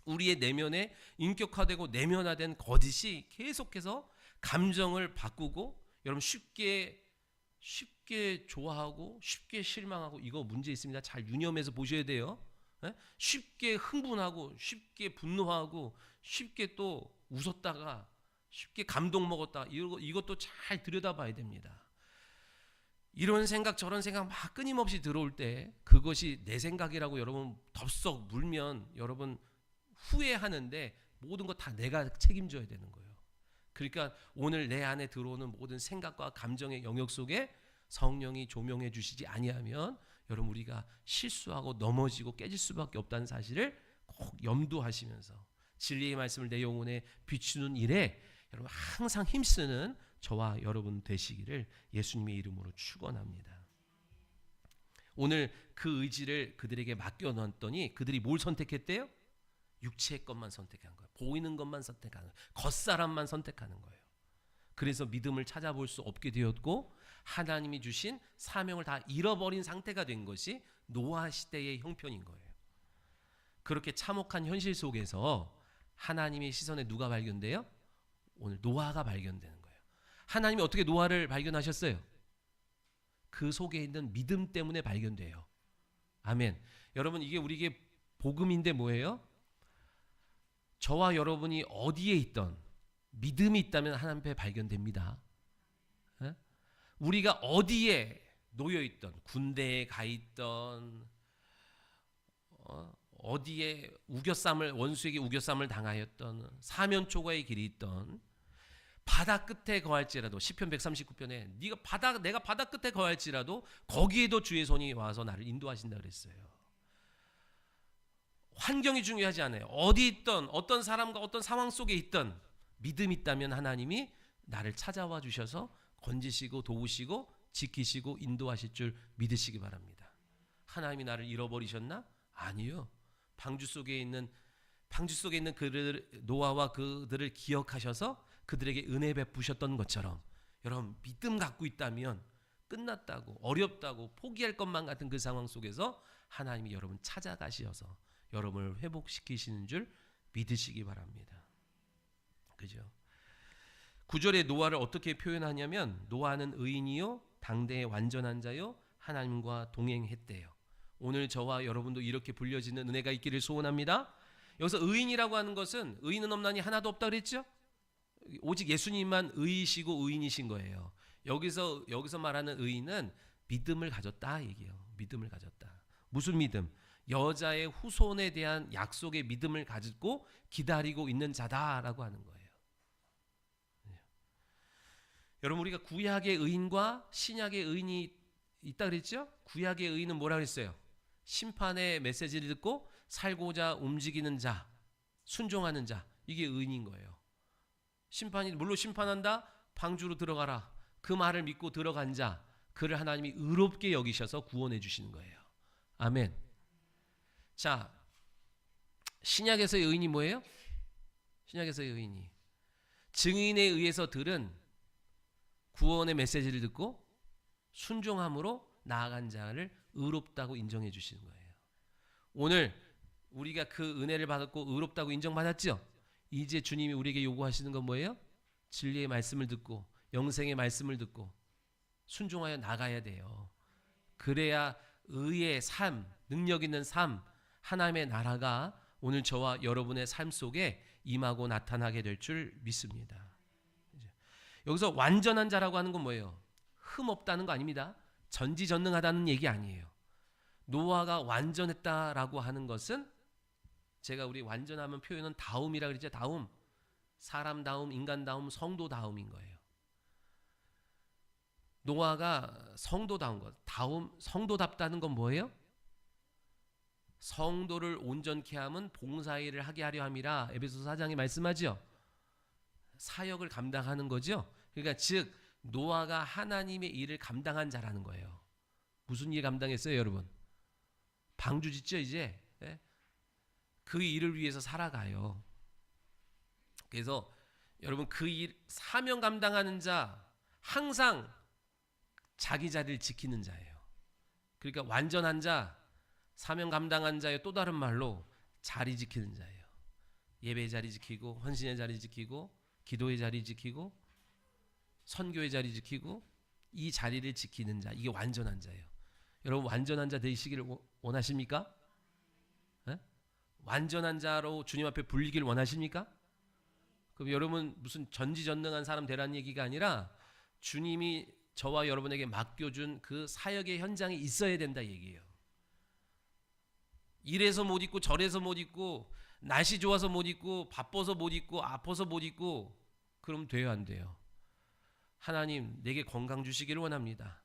B: 우리의 내면에 인격화되고 내면화된 거짓이 계속해서 감정을 바꾸고 여러분 쉽게 좋아하고 쉽게 실망하고 이거 문제 있습니다. 잘 유념해서 보셔야 돼요. 쉽게 흥분하고 쉽게 분노하고 쉽게 또 웃었다가 쉽게 감동 먹었다. 이것도 잘 들여다봐야 됩니다. 이런 생각 저런 생각 막 끊임없이 들어올 때 그것이 내 생각이라고 여러분 덥석 물면 여러분 후회하는데 모든 거 다 내가 책임져야 되는 거예요. 그러니까 오늘 내 안에 들어오는 모든 생각과 감정의 영역 속에 성령이 조명해 주시지 아니하면 여러분 우리가 실수하고 넘어지고 깨질 수밖에 없다는 사실을 꼭 염두하시면서 진리의 말씀을 내 영혼에 비추는 일에 여러분 항상 힘쓰는 저와 여러분 되시기를 예수님의 이름으로 축원합니다. 오늘 그 의지를 그들에게 맡겨놨더니 그들이 뭘 선택했대요? 육체의 것만 선택한 거예요. 보이는 것만 선택하는 거예요. 겉사람만 선택하는 거예요. 그래서 믿음을 찾아볼 수 없게 되었고 하나님이 주신 사명을 다 잃어버린 상태가 된 것이 노아 시대의 형편인 거예요. 그렇게 참혹한 현실 속에서 하나님의 시선에 누가 발견돼요? 오늘 노아가 발견되는 거예요. 하나님이 어떻게 노아를 발견하셨어요? 그 속에 있는 믿음 때문에 발견돼요. 아멘. 여러분, 이게 우리에게 복음인데 뭐예요? 저와 여러분이 어디에 있던 믿음이 있다면 하나님 앞에 발견됩니다. 에? 우리가 어디에 놓여 있던, 군대에 가 있던, 어디에 원수에게 우겨쌈을 당하였던, 사면초가의 길이 있던, 바다 끝에 거할지라도, 시편 139편에 내가 바다 끝에 거할지라도 거기에도 주의 손이 와서 나를 인도하신다 그랬어요. 환경이 중요하지 않아요. 어디 있던, 어떤 사람과 어떤 상황 속에 있던 믿음이 있다면 하나님이 나를 찾아와 주셔서 건지시고 도우시고 지키시고 인도하실 줄 믿으시기 바랍니다. 하나님이 나를 잃어버리셨나? 아니요. 방주 속에 있는 그들, 노아와 그들을 기억하셔서 그들에게 은혜 베푸셨던 것처럼 여러분, 믿음 갖고 있다면 끝났다고, 어렵다고, 포기할 것만 같은 그 상황 속에서 하나님이 여러분 찾아가셔서 여러분을 회복시키시는 줄 믿으시기 바랍니다. 그죠? 9절에 노아를 어떻게 표현하냐면 노아는 의인이요 당대의 완전한 자요 하나님과 동행했대요. 오늘 저와 여러분도 이렇게 불려지는 은혜가 있기를 소원합니다. 여기서 의인이라고 하는 것은 의인은 없나니 하나도 없다 그랬죠? 오직 예수님만 의이시고 의인이신 거예요. 여기서 말하는 의인은 믿음을 가졌다 얘기예요. 믿음을 가졌다. 무슨 믿음? 여자의 후손에 대한 약속의 믿음을 가지고 기다리고 있는 자다라고 하는 거예요. 여러분, 우리가 구약의 의인과 신약의 의인이 있다 그랬죠? 구약의 의인은 뭐라 그랬어요? 심판의 메시지를 듣고 살고자 움직이는 자, 순종하는 자, 이게 의인인 거예요. 물로 심판한다? 방주로 들어가라. 그 말을 믿고 들어간 자, 그를 하나님이 의롭게 여기셔서 구원해 주시는 거예요. 아멘. 자, 신약에서의 의인이 뭐예요? 신약에서의 의인이 증인에 의해서 들은 구원의 메시지를 듣고 순종함으로 나아간 자를 의롭다고 인정해 주시는 거예요. 오늘 우리가 그 은혜를 받았고 의롭다고 인정받았죠? 이제 주님이 우리에게 요구하시는 건 뭐예요? 진리의 말씀을 듣고 영생의 말씀을 듣고 순종하여 나가야 돼요. 그래야 의의 삶, 능력 있는 삶, 하나님의 나라가 오늘 저와 여러분의 삶 속에 임하고 나타나게 될 줄 믿습니다. 여기서 완전한 자라고 하는 건 뭐예요? 흠 없다는 거 아닙니다. 전지전능하다는 얘기 아니에요. 노아가 완전했다라고 하는 것은 제가 우리 완전하면 표현은 다움이라 그랬죠. 다움. 사람다움, 인간다움, 성도다움인 거예요. 노아가 성도다운 것. 성도답다는 건 뭐예요? 성도를 온전케 함은 봉사일을 하게 하려 함이라 에베소서 4장에 말씀하죠. 사역을 감당하는 거죠. 그러니까 즉 노아가 하나님의 일을 감당한 자라는 거예요. 무슨 일 감당했어요, 여러분? 방주 짓죠, 이제. 네? 그 일을 위해서 살아가요. 그래서 여러분 그 일 사명 감당하는 자 항상 자기 자리를 지키는 자예요. 그러니까 완전한 자, 사명 감당한 자의 또 다른 말로 자리 지키는 자예요. 예배의 자리 지키고 헌신의 자리 지키고 기도의 자리 지키고 선교의 자리 지키고 이 자리를 지키는 자, 이게 완전한 자예요. 여러분 완전한 자 되시기를 원하십니까? 네? 완전한 자로 주님 앞에 불리기를 원하십니까? 그럼 여러분 무슨 전지전능한 사람 되라는 얘기가 아니라 주님이 저와 여러분에게 맡겨준 그 사역의 현장에 있어야 된다 얘기예요. 이래서 못 있고 저래서 못 있고 날씨 좋아서 못 있고 바빠서 못 있고 아파서 못 있고 그럼 돼요, 안 돼요? 하나님 내게 건강 주시기를 원합니다.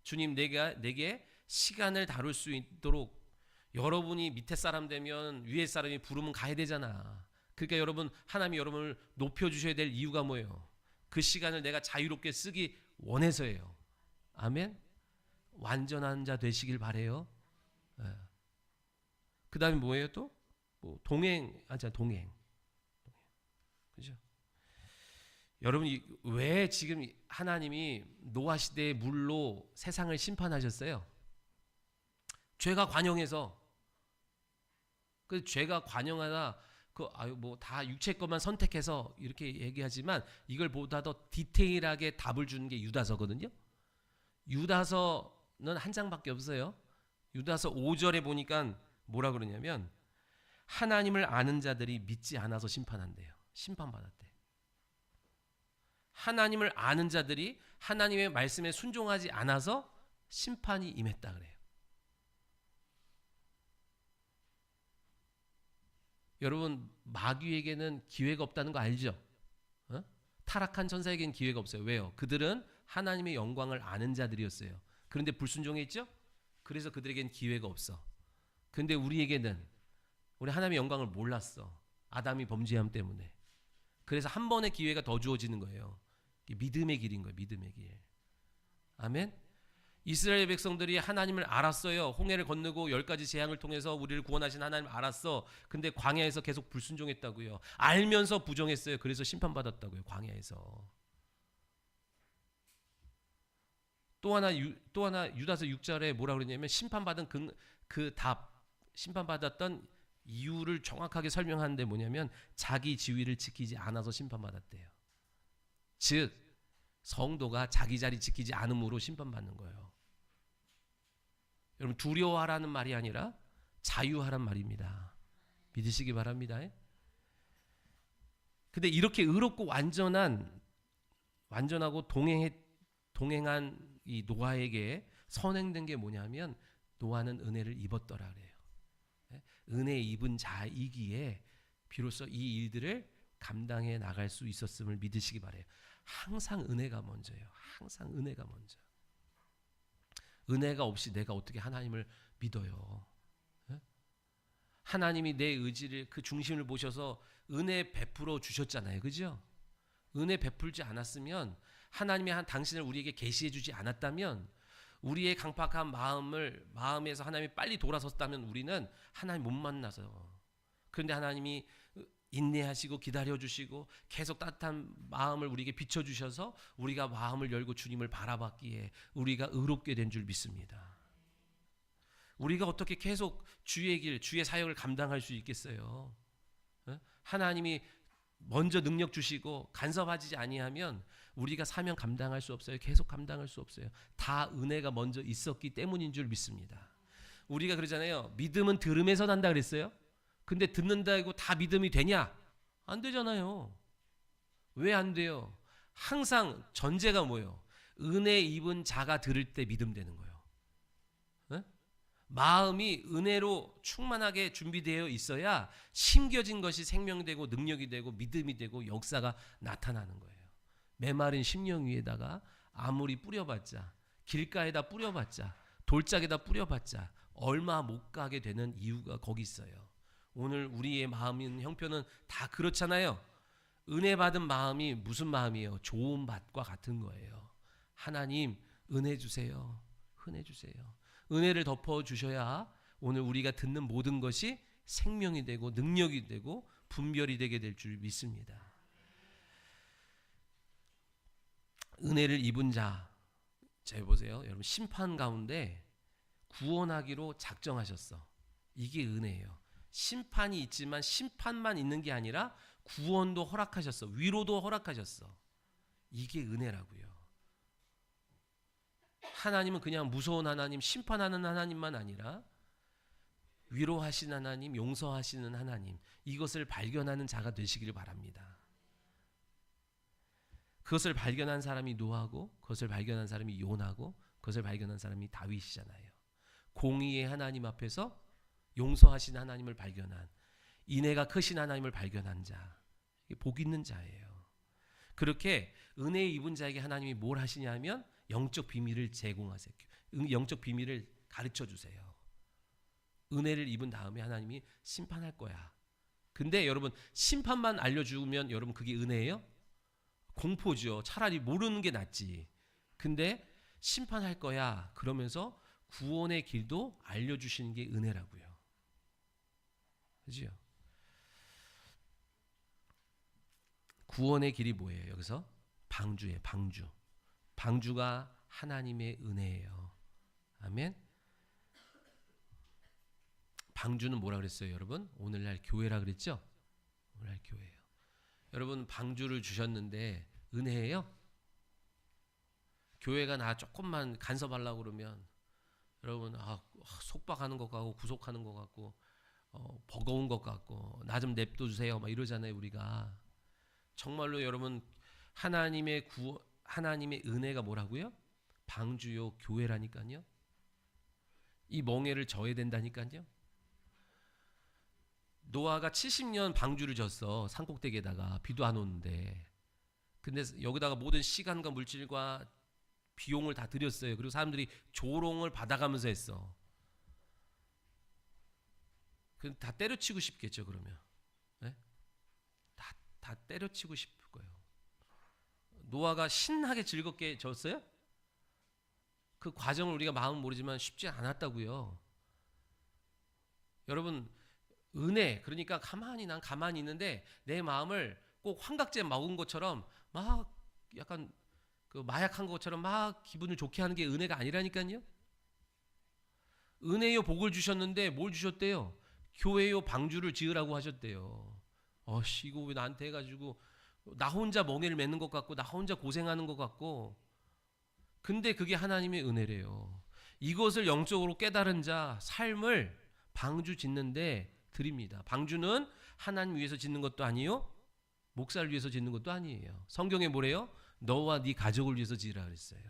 B: 주님 내게 시간을 다룰 수 있도록, 여러분이 밑에 사람 되면 위에 사람이 부르면 가야 되잖아. 그러니까 여러분 하나님이 여러분을 높여주셔야 될 이유가 뭐예요? 그 시간을 내가 자유롭게 쓰기 원해서예요. 아멘? 완전한 자 되시길 바래요. 예. 그다음에 뭐예요 또? 뭐 동행. 그죠? 여러분 왜 지금 하나님이 노아 시대의 물로 세상을 심판하셨어요? 죄가 관영해서. 그 죄가 관영하다 뭐 다 육체 것만 선택해서 이렇게 얘기하지만 이걸 보다 더 디테일하게 답을 주는 게 유다서거든요. 유다서는 한 장밖에 없어요. 유다서 5절에 보니까 뭐라 그러냐면 하나님을 아는 자들이 믿지 않아서 심판한대요. 심판받았대. 하나님을 아는 자들이 하나님의 말씀에 순종하지 않아서 심판이 임했다 그래요. 여러분 마귀에게는 기회가 없다는 거 알죠? 타락한 천사에게는 기회가 없어요. 왜요? 그들은 하나님의 영광을 아는 자들이었어요. 그런데 불순종했죠? 그래서 그들에게는 기회가 없어. 그런데 우리에게는 우리 하나님의 영광을 몰랐어. 아담이 범죄함 때문에. 그래서 한 번의 기회가 더 주어지는 거예요. 믿음의 길인 거예요. 믿음의 길. 아멘. 이스라엘 백성들이 하나님을 알았어요. 홍해를 건너고 10가지 재앙을 통해서 우리를 구원하신 하나님을 알았어. 근데 광야에서 계속 불순종했다고요. 알면서 부정했어요. 그래서 심판받았다고요. 광야에서. 또 하나 유다서 6절에 뭐라 그러냐면 심판받은 그 답, 심판받았던 이유를 정확하게 설명하는데 뭐냐면 자기 지위를 지키지 않아서 심판받았대요. 즉 성도가 자기 자리 지키지 않음으로 심판받는 거예요. 여러분 두려워하라는 말이 아니라 자유하란 말입니다. 믿으시기 바랍니다. 근데 이렇게 의롭고 완전하고 동행한 이 노아에게 선행된 게 뭐냐면 노아는 은혜를 입었더라 그래요. 은혜 입은 자이기에 비로소 이 일들을 감당해 나갈 수 있었음을 믿으시기 바래요. 항상 은혜가 먼저예요. 항상 은혜가 먼저. 은혜가 없이 내가 어떻게 하나님을 믿어요? 하나님이 내 의지를 그 중심을 보셔서 은혜 베풀어 주셨잖아요. 그죠? 은혜 베풀지 않았으면 하나님이 당신을 우리에게 계시해 주지 않았다면 우리의 강팍한 마음에서 하나님이 빨리 돌아섰다면 우리는 하나님 못 만나서. 그런데 하나님이 인내하시고 기다려주시고 계속 따뜻한 마음을 우리에게 비춰주셔서 우리가 마음을 열고 주님을 바라봤기에 우리가 의롭게 된 줄 믿습니다. 우리가 어떻게 계속 주의 길, 주의 사역을 감당할 수 있겠어요? 하나님이 먼저 능력 주시고 간섭하지 아니하면 우리가 사명 감당할 수 없어요. 계속 감당할 수 없어요. 다 은혜가 먼저 있었기 때문인 줄 믿습니다. 우리가 그러잖아요. 믿음은 들음에서 난다 그랬어요. 근데 듣는다고 다 믿음이 되냐? 안 되잖아요. 왜 안 돼요? 항상 전제가 뭐예요? 은혜 입은 자가 들을 때 믿음 되는 거예요. 마음이 은혜로 충만하게 준비되어 있어야 심겨진 것이 생명되고 능력이 되고 믿음이 되고 역사가 나타나는 거예요. 메마른 심령 위에다가 아무리 뿌려봤자 길가에다 뿌려봤자 돌짝에다 뿌려봤자 얼마 못 가게 되는 이유가 거기 있어요. 오늘 우리의 마음인 형편은 다 그렇잖아요. 은혜 받은 마음이 무슨 마음이에요? 좋은 밭과 같은 거예요. 하나님 은혜 주세요. 은혜 주세요. 은혜를 덮어 주셔야 오늘 우리가 듣는 모든 것이 생명이 되고 능력이 되고 분별이 되게 될 줄 믿습니다. 은혜를 입은 자, 자 보세요. 여러분 심판 가운데 구원하기로 작정하셨어. 이게 은혜예요. 심판이 있지만 심판만 있는 게 아니라 구원도 허락하셨어. 위로도 허락하셨어. 이게 은혜라고요. 하나님은 그냥 무서운 하나님, 심판하는 하나님만 아니라 위로하신 하나님, 용서하시는 하나님, 이것을 발견하는 자가 되시기를 바랍니다. 그것을 발견한 사람이 노아고, 그것을 발견한 사람이 요나고, 그것을 발견한 사람이 다윗이잖아요. 공의의 하나님 앞에서 용서하신 하나님을 발견한, 인애가 크신 하나님을 발견한 자, 복 있는 자예요. 그렇게 은혜 입은 자에게 하나님이 뭘 하시냐면 영적 비밀을 제공하세요. 영적 비밀을 가르쳐 주세요. 은혜를 입은 다음에 하나님이 심판할 거야. 근데 여러분 심판만 알려주면 여러분 그게 은혜예요? 공포죠. 차라리 모르는 게 낫지. 근데 심판할 거야. 그러면서 구원의 길도 알려주시는 게 은혜라고요. 그죠? 구원의 길이 뭐예요? 여기서 방주예요. 방주. 방주가 하나님의 은혜예요. 아멘. 방주는 뭐라 그랬어요, 여러분? 오늘날 교회라 그랬죠? 오늘날 교회예요. 여러분 방주를 주셨는데 은혜예요? 교회가 나 조금만 간섭하려고 그러면 여러분 속박하는 것 같고 구속하는 것 같고 버거운 것 같고 나 좀 냅둬 주세요 막 이러잖아요. 우리가 정말로 여러분 하나님의 은혜가 뭐라고요? 방주요 교회라니까요. 이 멍에를 져야 된다니까요. 노아가 70년 방주를 졌어. 산꼭대기에다가 비도 안 오는데. 근데 여기다가 모든 시간과 물질과 비용을 다 들였어요. 그리고 사람들이 조롱을 받아가면서 했어. 다 때려치고 싶겠죠. 그러면 네? 다 때려치고 싶을 거예요. 노아가 신나게 즐겁게 졌어요? 그 과정을 우리가 마음은 모르지만 쉽지 않았다고요. 여러분 은혜, 그러니까 난 가만히 있는데 내 마음을 꼭 환각제 먹은 것처럼 막 약간 그 마약한 것처럼 막 기분을 좋게 하는 게 은혜가 아니라니까요. 은혜요 복을 주셨는데 뭘 주셨대요? 교회요 방주를 지으라고 하셨대요. 이거 왜 나한테 해가지고 나 혼자 멍에를 맺는 것 같고 나 혼자 고생하는 것 같고, 근데 그게 하나님의 은혜래요. 이것을 영적으로 깨달은 자 삶을 방주 짓는데 드립니다. 방주는 하나님 위해서 짓는 것도 아니요, 목사를 위해서 짓는 것도 아니에요. 성경에 뭐래요? 너와 네 가족을 위해서 지으라 그랬어요.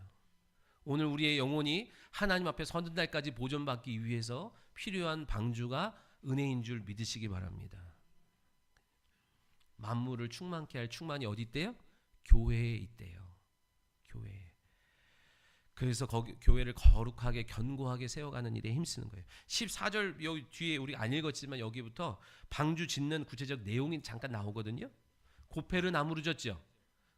B: 오늘 우리의 영혼이 하나님 앞에 서는 날까지 보존받기 위해서 필요한 방주가 은혜인 줄 믿으시기 바랍니다. 만물을 충만케 할 충만이 어디 있대요? 교회에 있대요. 교회에. 그래서 교회를 거룩하게 견고하게 세워가는 일에 힘쓰는 거예요. 14절 여기 뒤에 우리 안 읽었지만 여기부터 방주 짓는 구체적 내용이 잠깐 나오거든요. 고페르 나무를 졌죠.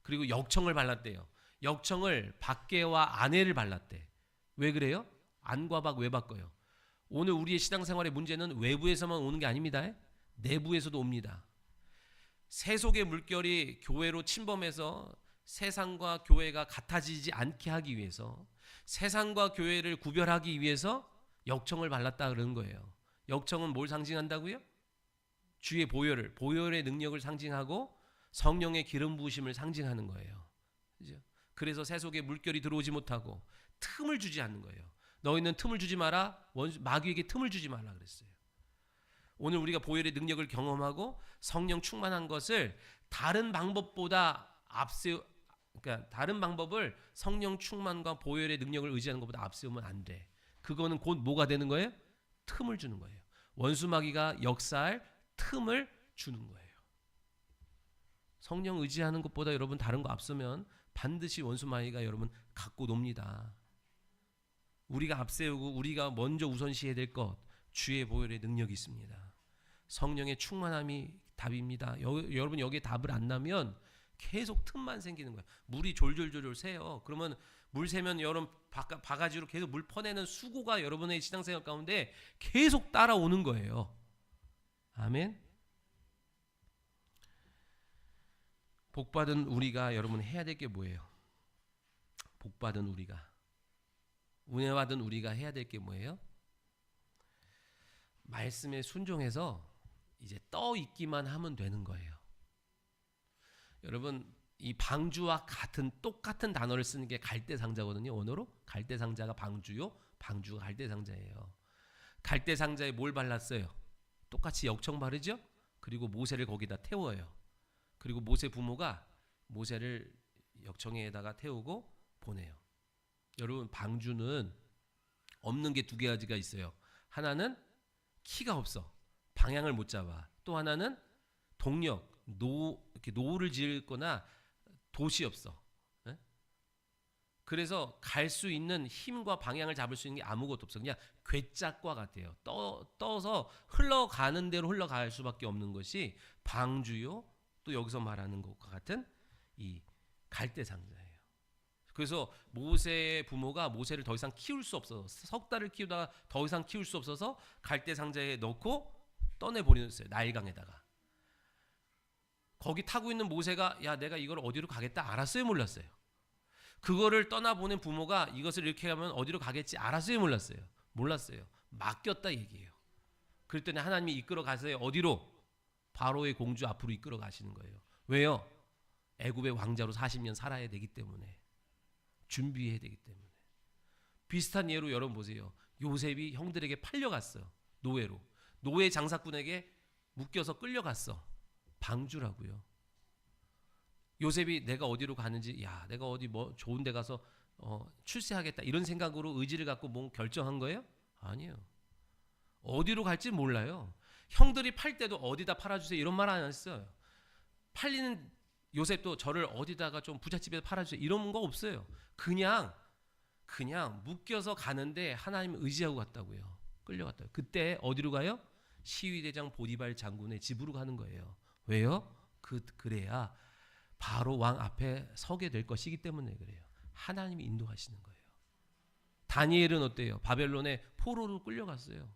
B: 그리고 역청을 발랐대요. 역청을 밖에와 안에를 발랐대. 왜 그래요? 안과 밖 왜 바꿔요? 오늘 우리의 신앙생활의 문제는 외부에서만 오는 게 아닙니다. 내부에서도 옵니다. 세속의 물결이 교회로 침범해서 세상과 교회가 같아지지 않게 하기 위해서, 세상과 교회를 구별하기 위해서 역청을 발랐다 그러는 거예요. 역청은 뭘 상징한다고요? 주의 보혈의 능력을 상징하고 성령의 기름 부으심을 상징하는 거예요. 그죠? 그래서 세속의 물결이 들어오지 못하고 틈을 주지 않는 거예요. 너희는 틈을 주지 마라. 마귀에게 틈을 주지 말라 그랬어요. 오늘 우리가 보혈의 능력을 경험하고 성령 충만한 것을 다른 방법보다 그러니까 다른 방법을 성령 충만과 보혈의 능력을 의지하는 것보다 앞세우면 안 돼. 그거는 곧 뭐가 되는 거예요? 틈을 주는 거예요. 원수 마귀가 역사할 틈을 주는 거예요. 성령 의지하는 것보다 여러분 다른 거 앞서면 반드시 원수 마귀가 여러분 갖고 놉니다. 우리가 앞세우고 우리가 먼저 우선시해야 될 것, 주의 보혈의 능력이 있습니다. 성령의 충만함이 답입니다. 여러분 여기에 답을 안 나면 계속 틈만 생기는 거예요. 물이 졸졸졸 새요. 그러면 물 새면 여러분 바가지로 계속 물 퍼내는 수고가 여러분의 신앙생활 가운데 계속 따라오는 거예요. 아멘. 복받은 우리가 여러분 해야 될 게 뭐예요? 복받은 우리가, 은혜받은 우리가 해야 될 게 뭐예요? 말씀에 순종해서 이제 떠 있기만 하면 되는 거예요. 여러분 이 방주와 똑같은 단어를 쓰는 게 갈대상자거든요. 원어로 갈대상자가 방주요, 방주가 갈대상자예요. 갈대상자에 뭘 발랐어요? 똑같이 역청 바르죠. 그리고 모세를 거기다 태워요. 그리고 모세 부모가 모세를 역청에다가 태우고 보내요. 여러분 방주는 없는 게 두 가지가 있어요. 하나는 키가 없어, 방향을 못 잡아. 또 하나는 동력, 이렇게 노를 지을 거나 돛이 없어. 네? 그래서 갈 수 있는 힘과 방향을 잡을 수 있는 게 아무것도 없어. 그냥 괴짝과 같아요. 떠서 흘러가는 대로 흘러갈 수밖에 없는 것이 방주요, 또 여기서 말하는 것과 같은 이 갈대상자예요. 그래서 모세의 부모가 모세를 더 이상 키울 수 없어서 석 달을 키우다가 더 이상 키울 수 없어서 갈대 상자에 넣고 떠내버렸어요. 나일강에다가. 거기 타고 있는 모세가 야 내가 이걸 어디로 가겠다 알았어요 몰랐어요? 그거를 떠나보낸 부모가 이것을 이렇게 하면 어디로 가겠지 알았어요 몰랐어요? 몰랐어요. 맡겼다 얘기예요. 그랬더니 하나님이 이끌어 가세요. 어디로? 바로의 공주 앞으로 이끌어 가시는 거예요. 왜요? 애굽의 왕자로 40년 살아야 되기 때문에. 준비해야 되기 때문에. 비슷한 예로 여러분 보세요. 요셉이 형들에게 팔려갔어요. 노예로. 노예 장사꾼에게 묶여서 끌려갔어. 방주라고요. 요셉이 내가 어디로 가는지 야 내가 어디 뭐 좋은 데 가서 출세하겠다 이런 생각으로 의지를 갖고 뭐 결정한 거예요? 아니에요. 어디로 갈지 몰라요. 형들이 팔 때도 어디다 팔아주세요 이런 말 안 했어요. 팔리는 요셉도 저를 어디다가 좀 부잣집에 팔아주세요 이런 거 없어요. 그냥 묶여서 가는데 하나님을 의지하고 갔다고요. 끌려갔다고요. 그때 어디로 가요? 시위대장 보디발 장군의 집으로 가는 거예요. 왜요? 그래야 바로 왕 앞에 서게 될 것이기 때문에 그래요. 하나님이 인도하시는 거예요. 다니엘은 어때요? 바벨론에 포로로 끌려갔어요.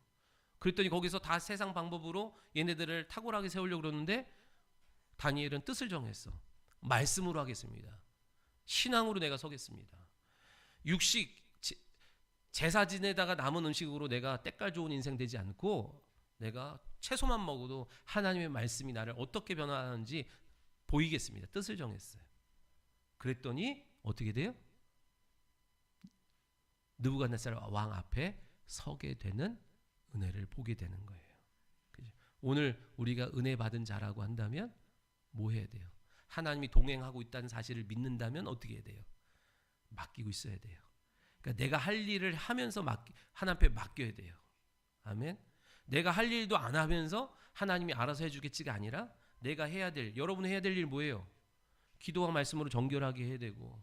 B: 그랬더니 거기서 다 세상 방법으로 얘네들을 탁월하게 세우려고 그러는데 다니엘은 뜻을 정했어. 말씀으로 하겠습니다. 신앙으로 내가 서겠습니다. 육식 제사 지내다가 남은 음식으로 내가 때깔 좋은 인생 되지 않고 내가 채소만 먹어도 하나님의 말씀이 나를 어떻게 변화하는지 보이겠습니다. 뜻을 정했어요. 그랬더니 어떻게 돼요? 느부갓네살 왕 앞에 서게 되는 은혜를 보게 되는 거예요. 그죠? 오늘 우리가 은혜 받은 자라고 한다면 뭐 해야 돼요? 하나님이 동행하고 있다는 사실을 믿는다면 어떻게 해야 돼요? 맡기고 있어야 돼요. 그러니까 내가 할 일을 하면서 하나님 앞에 맡겨야 돼요. 아멘. 내가 할 일도 안 하면서 하나님이 알아서 해주겠지가 아니라 내가 해야 될, 여러분이 해야 될 일 뭐예요? 기도와 말씀으로 정결하게 해야 되고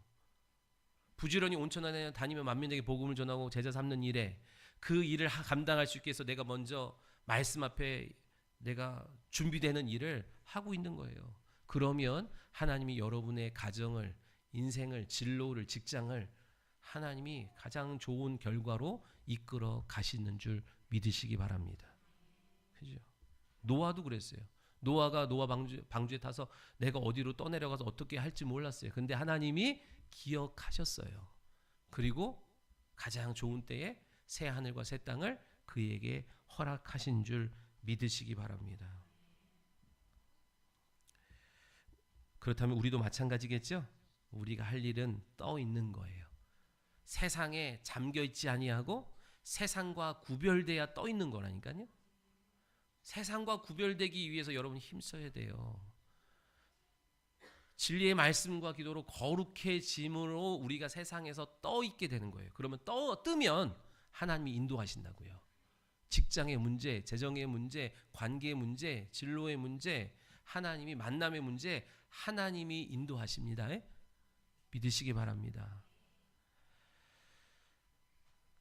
B: 부지런히 온천안에 다니며 만민에게 복음을 전하고 제자 삼는 일에 그 일을 감당할 수 있게 해서 내가 먼저 말씀 앞에 내가 준비되는 일을 하고 있는 거예요. 그러면 하나님이 여러분의 가정을, 인생을, 진로를, 직장을 하나님이 가장 좋은 결과로 이끌어 가시는 줄 믿으시기 바랍니다. 그죠? 노아도 그랬어요. 노아가 노아 방주에 타서 내가 어디로 떠내려가서 어떻게 할지 몰랐어요. 근데 하나님이 기억하셨어요. 그리고 가장 좋은 때에 새 하늘과 새 땅을 그에게 허락하신 줄 믿으시기 바랍니다. 그렇다면 우리도 마찬가지겠죠? 우리가 할 일은 떠 있는 거예요. 세상에 잠겨 있지 아니하고 세상과 구별돼야 떠 있는 거라니까요. 세상과 구별되기 위해서 여러분이 힘써야 돼요. 진리의 말씀과 기도로 거룩해짐으로 우리가 세상에서 떠 있게 되는 거예요. 그러면 뜨면 하나님이 인도하신다고요. 직장의 문제, 재정의 문제, 관계의 문제, 진로의 문제, 하나님이 만남의 문제, 하나님이 인도하십니다. 믿으시기 바랍니다.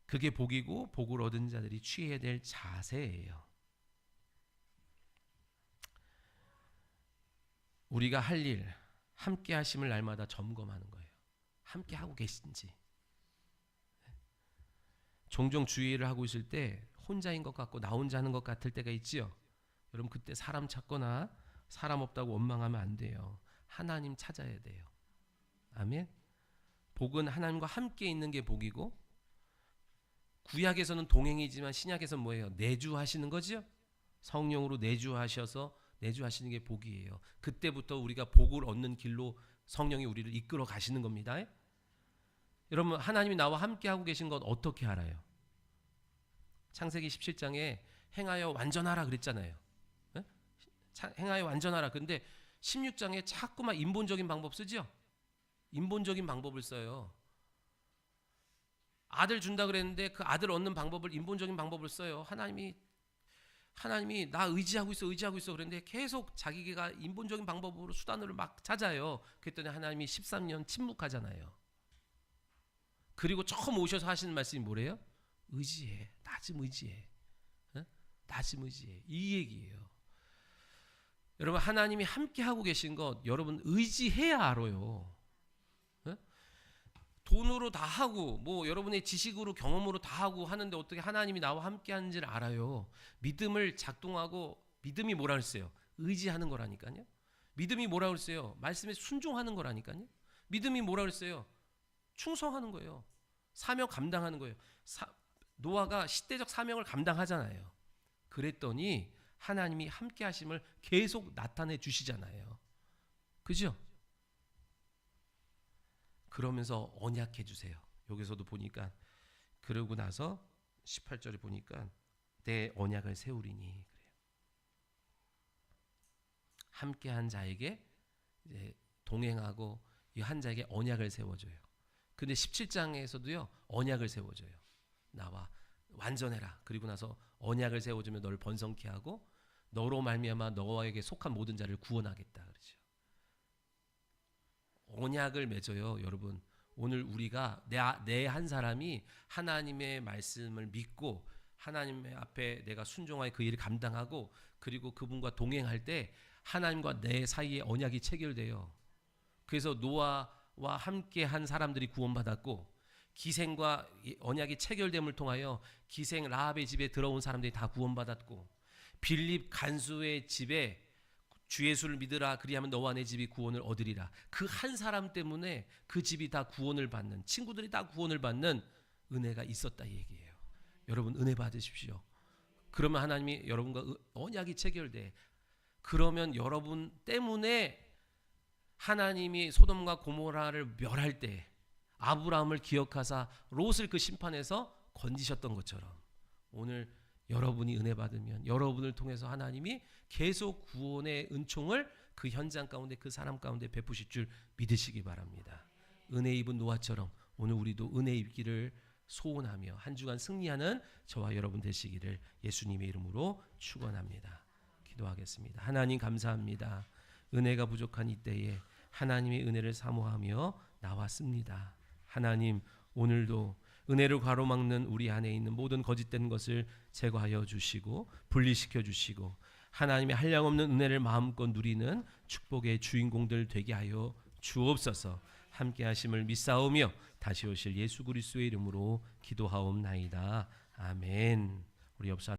B: 그게 복이고 복을 얻은 자들이 취해야 될 자세예요. 우리가 할 일, 함께 하심을 날마다 점검하는 거예요. 함께 하고 계신지. 종종 주의를 하고 있을 때 혼자인 것 같고 나 혼자 하는 것 같을 때가 있지요. 여러분 그때 사람 찾거나 사람 없다고 원망하면 안 돼요. 하나님 찾아야 돼요. 아멘. 복은 하나님과 함께 있는 게 복이고 구약에서는 동행이지만 신약에서는 뭐예요? 내주하시는 거죠. 성령으로 내주하시는 게 복이에요. 그때부터 우리가 복을 얻는 길로 성령이 우리를 이끌어 가시는 겁니다. 여러분 하나님이 나와 함께 하고 계신 것 어떻게 알아요? 창세기 17장에 행하여 완전하라 그랬잖아요. 행하여 완전하라. 근데 16장에 자꾸만 인본적인 방법 쓰죠. 인본적인 방법을 써요. 아들 준다 그랬는데 그 아들 얻는 방법을 인본적인 방법을 써요. 하나님이 나 의지하고 있어 그랬는데 계속 자기가 인본적인 방법으로 수단을 막 찾아요. 그랬더니 하나님이 13년 침묵하잖아요. 그리고 처음 오셔서 하시는 말씀이 뭐래요? 의지해. 나 좀 의지해. 나 좀 의지해. 이 얘기예요. 여러분 하나님이 함께 하고 계신 것 여러분 의지해야 알아요. 돈으로 다 하고 뭐 여러분의 지식으로 경험으로 다 하고 하는데 어떻게 하나님이 나와 함께 하는지를 알아요. 믿음을 작동하고 믿음이 뭐라 그랬어요? 의지하는 거라니까요. 믿음이 뭐라 그랬어요? 말씀에 순종하는 거라니까요. 믿음이 뭐라 그랬어요? 충성하는 거예요. 사명 감당하는 거예요. 노아가 시대적 사명을 감당하잖아요. 그랬더니 하나님이 함께 하심을 계속 나타내 주시잖아요. 그죠? 그러면서 언약해 주세요. 여기서도 보니까 그러고 나서 18절에 보니까 내 언약을 세우리니 그래요. 함께한 자에게 이제 동행하고 이 한 자에게 언약을 세워줘요. 근데 17장에서도요 언약을 세워줘요. 나와 완전해라. 그리고 나서 언약을 세워주면 너를 번성케 하고 너로 말미암아 너에게 속한 모든 자를 구원하겠다 그러죠. 언약을 맺어요, 여러분. 오늘 우리가 내 한 사람이 하나님의 말씀을 믿고 하나님의 앞에 내가 순종하여 그 일을 감당하고 그리고 그분과 동행할 때 하나님과 내 사이에 언약이 체결돼요. 그래서 노아와 함께 한 사람들이 구원받았고 기생과 언약이 체결됨을 통하여 기생 라합의 집에 들어온 사람들이 다 구원받았고 빌립 간수의 집에 주 예수를 믿으라 그리하면 너와 내 집이 구원을 얻으리라. 그 한 사람 때문에 그 집이 다 구원을 받는 친구들이 다 구원을 받는 은혜가 있었다 이 얘기예요. 여러분 은혜 받으십시오. 그러면 하나님이 여러분과 언약이 체결돼. 그러면 여러분 때문에 하나님이 소돔과 고모라를 멸할 때 아브라함을 기억하사 롯을 그 심판에서 건지셨던 것처럼 오늘 여러분이 은혜 받으면 여러분을 통해서 하나님이 계속 구원의 은총을 그 현장 가운데 그 사람 가운데 베푸실 줄 믿으시기 바랍니다. 은혜 입은 노아처럼 오늘 우리도 은혜 입기를 소원하며 한 주간 승리하는 저와 여러분 되시기를 예수님의 이름으로 축원합니다. 기도하겠습니다. 하나님 감사합니다. 은혜가 부족한 이때에 하나님의 은혜를 사모하며 나왔습니다. 하나님 오늘도 은혜를 가로막는 우리 안에 있는 모든 거짓된 것을 제거하여 주시고 분리시켜 주시고 하나님의 한량없는 은혜를 마음껏 누리는 축복의 주인공들 되게 하여 주옵소서. 함께 하심을 믿사오며 다시 오실 예수 그리스도의 이름으로 기도하옵나이다. 아멘. 우리 옆사